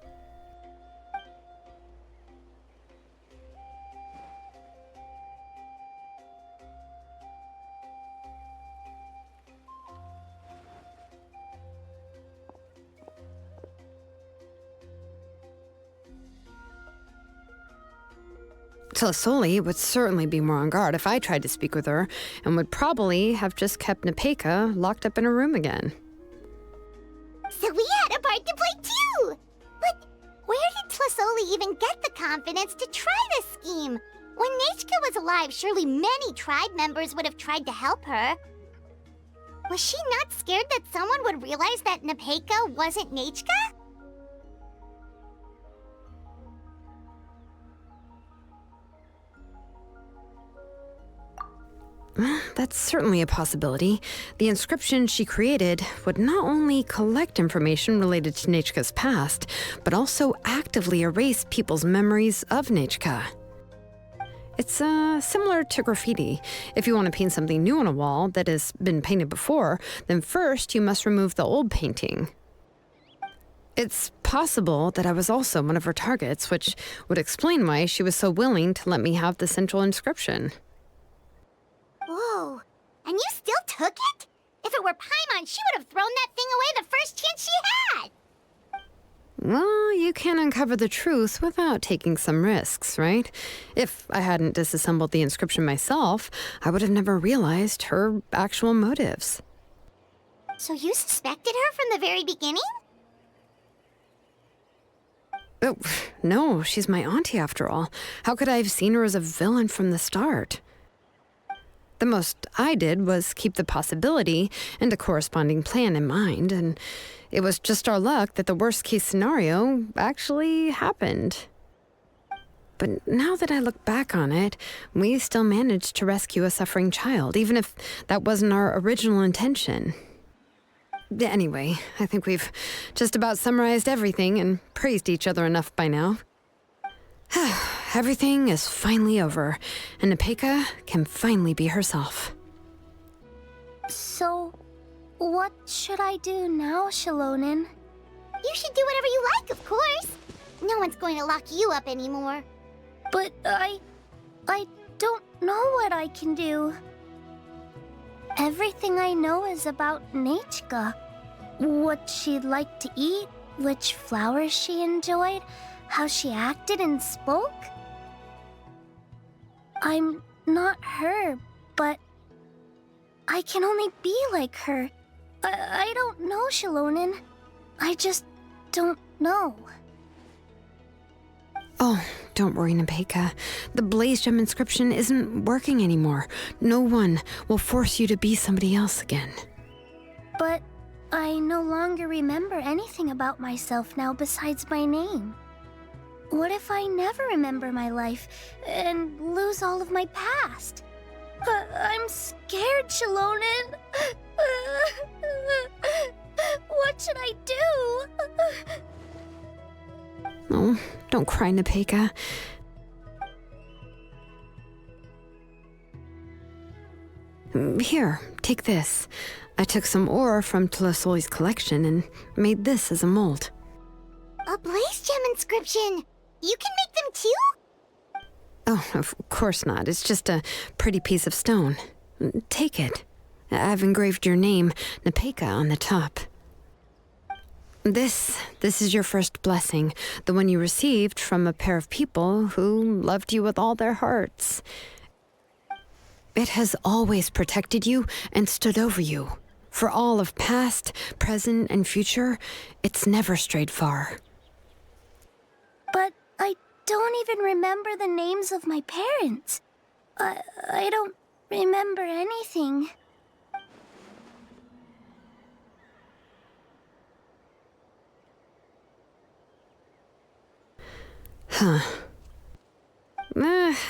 Tlasoli would certainly be more on guard if I tried to speak with her, and would probably have just kept Nepeka locked up in her room again.
So we had a part to play too! But where did Tlasoli even get the confidence to try this scheme? When Nechka was alive, surely many tribe members would have tried to help her. Was she not scared that someone would realize that Nepeka wasn't Nechka?
That's certainly a possibility. The inscription she created would not only collect information related to Nechka's past, but also actively erase people's memories of Nechka. It's similar to graffiti. If you want to paint something new on a wall that has been painted before, then first you must remove the old painting. It's possible that I was also one of her targets, which would explain why she was so willing to let me have the central inscription.
Whoa, and you still took it? If it were Paimon, she would have thrown that thing away the first chance she had!
Well, you can uncover the truth without taking some risks, right? If I hadn't disassembled the inscription myself, I would have never realized her actual motives.
So you suspected her from the very beginning?
Oh, no, she's my auntie after all. How could I have seen her as a villain from the start? The most I did was keep the possibility and a corresponding plan in mind, and it was just our luck that the worst-case scenario actually happened. But now that I look back on it, we still managed to rescue a suffering child, even if that wasn't our original intention. Anyway, I think we've just about summarized everything and praised each other enough by now. Everything is finally over, and Nepeka can finally be herself.
So, what should I do now, Xilonen?
You should do whatever you like, of course. No one's going to lock you up anymore.
But I don't know what I can do. Everything I know is about Nechka. What she'd like to eat, which flowers she enjoyed, how she acted and spoke. I'm not her, but I can only be like her. I don't know, Xilonen. I just don't know.
Oh, don't worry, Nepeka. The Blaze Gem inscription isn't working anymore. No one will force you to be somebody else again.
But I no longer remember anything about myself now besides my name. What if I never remember my life and lose all of my past? I'm scared, Xilonen. What should I do?
Oh, don't cry, Nepeka. Here, take this. I took some ore from Tlasoli's collection and made this as a mold.
A blaze gem inscription! You can make them too?
Oh, of course not. It's just a pretty piece of stone. Take it. I've engraved your name, Nepeka, on the top. This is your first blessing, the one you received from a pair of people who loved you with all their hearts. It has always protected you and stood over you. For all of past, present, and future, it's never strayed far.
But I don't even remember the names of my parents. I don't remember anything.
Huh.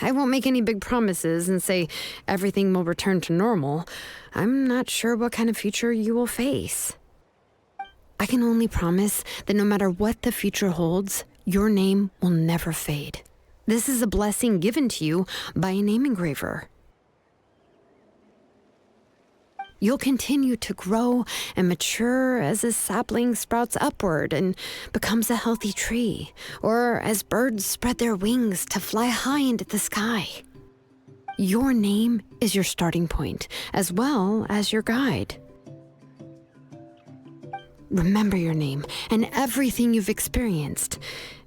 I won't make any big promises and say everything will return to normal. I'm not sure what kind of future you will face. I can only promise that no matter what the future holds, your name will never fade. This is a blessing given to you by a name engraver. You'll continue to grow and mature as a sapling sprouts upward and becomes a healthy tree, or as birds spread their wings to fly high into the sky. Your name is your starting point, as well as your guide. Remember your name and everything you've experienced,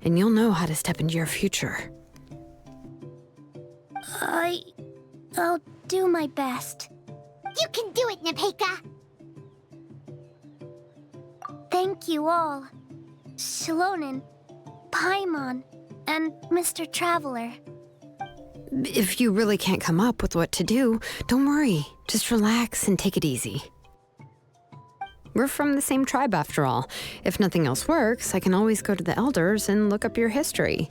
and you'll know how to step into your future.
I'll do my best.
You can do it, Nepeka!
Thank you all. Xilonen, Paimon, and Mr. Traveler.
If you really can't come up with what to do, don't worry. Just relax and take it easy. We're from the same tribe after all. If nothing else works, I can always go to the elders and look up your history.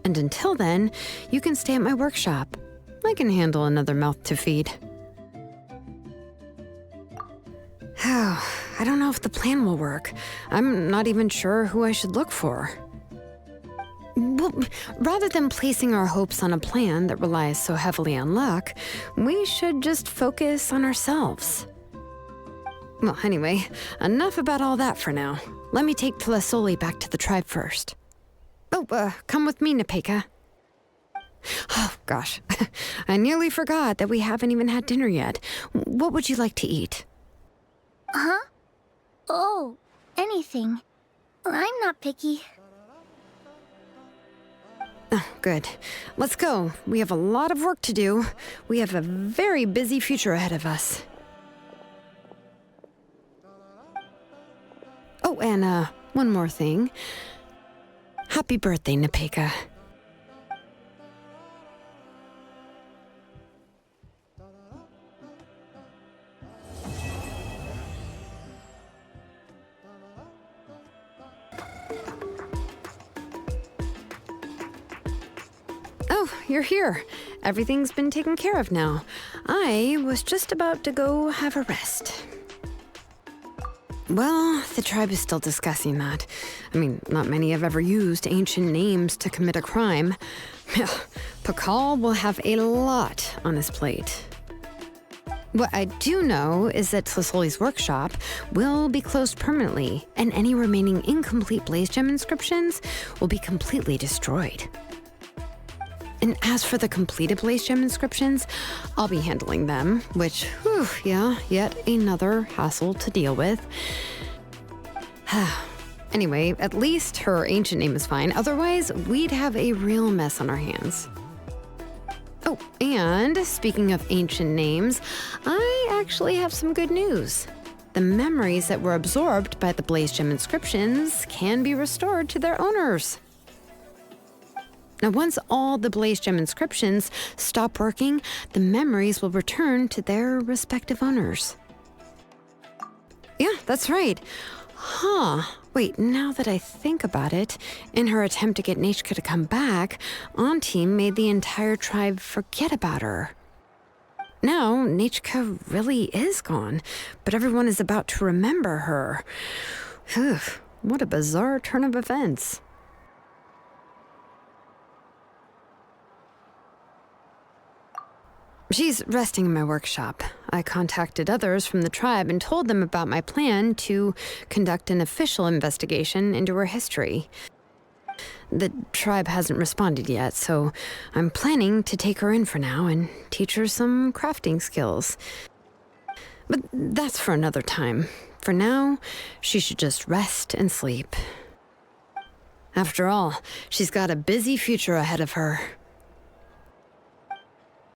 And until then, you can stay at my workshop. I can handle another mouth to feed. I don't know if the plan will work. I'm not even sure who I should look for. Well, rather than placing our hopes on a plan that relies so heavily on luck, we should just focus on ourselves. Well, anyway, enough about all that for now. Let me take Tlasoli back to the tribe first. Oh, come with me, Nepeka. Oh, gosh. I nearly forgot that we haven't even had dinner yet. What would you like to eat?
Huh? Oh, anything. I'm not picky.
Oh, good. Let's go. We have a lot of work to do. We have a very busy future ahead of us. Oh, and one more thing. Happy birthday, Nepeka. Oh, you're here. Everything's been taken care of now. I was just about to go have a rest. Well, the tribe is still discussing that. I mean, not many have ever used ancient names to commit a crime. Pakal will have a lot on his plate. What I do know is that Tlasoli's workshop will be closed permanently, and any remaining incomplete blaze gem inscriptions will be completely destroyed. And as for the completed blaze gem inscriptions, I'll be handling them, which, yet another hassle to deal with. Anyway, at least her ancient name is fine. Otherwise, we'd have a real mess on our hands. Oh, and speaking of ancient names, I actually have some good news. The memories that were absorbed by the blaze gem inscriptions can be restored to their owners. Now, once all the blaze gem inscriptions stop working, the memories will return to their respective owners. Yeah, that's right. Wait, now that I think about it, in her attempt to get Nechka to come back, Auntie made the entire tribe forget about her. Now, Nichka really is gone, but everyone is about to remember her. Phew, what a bizarre turn of events. She's resting in my workshop. I contacted others from the tribe and told them about my plan to conduct an official investigation into her history. The tribe hasn't responded yet, so I'm planning to take her in for now and teach her some crafting skills. But that's for another time. For now, she should just rest and sleep. After all, she's got a busy future ahead of her.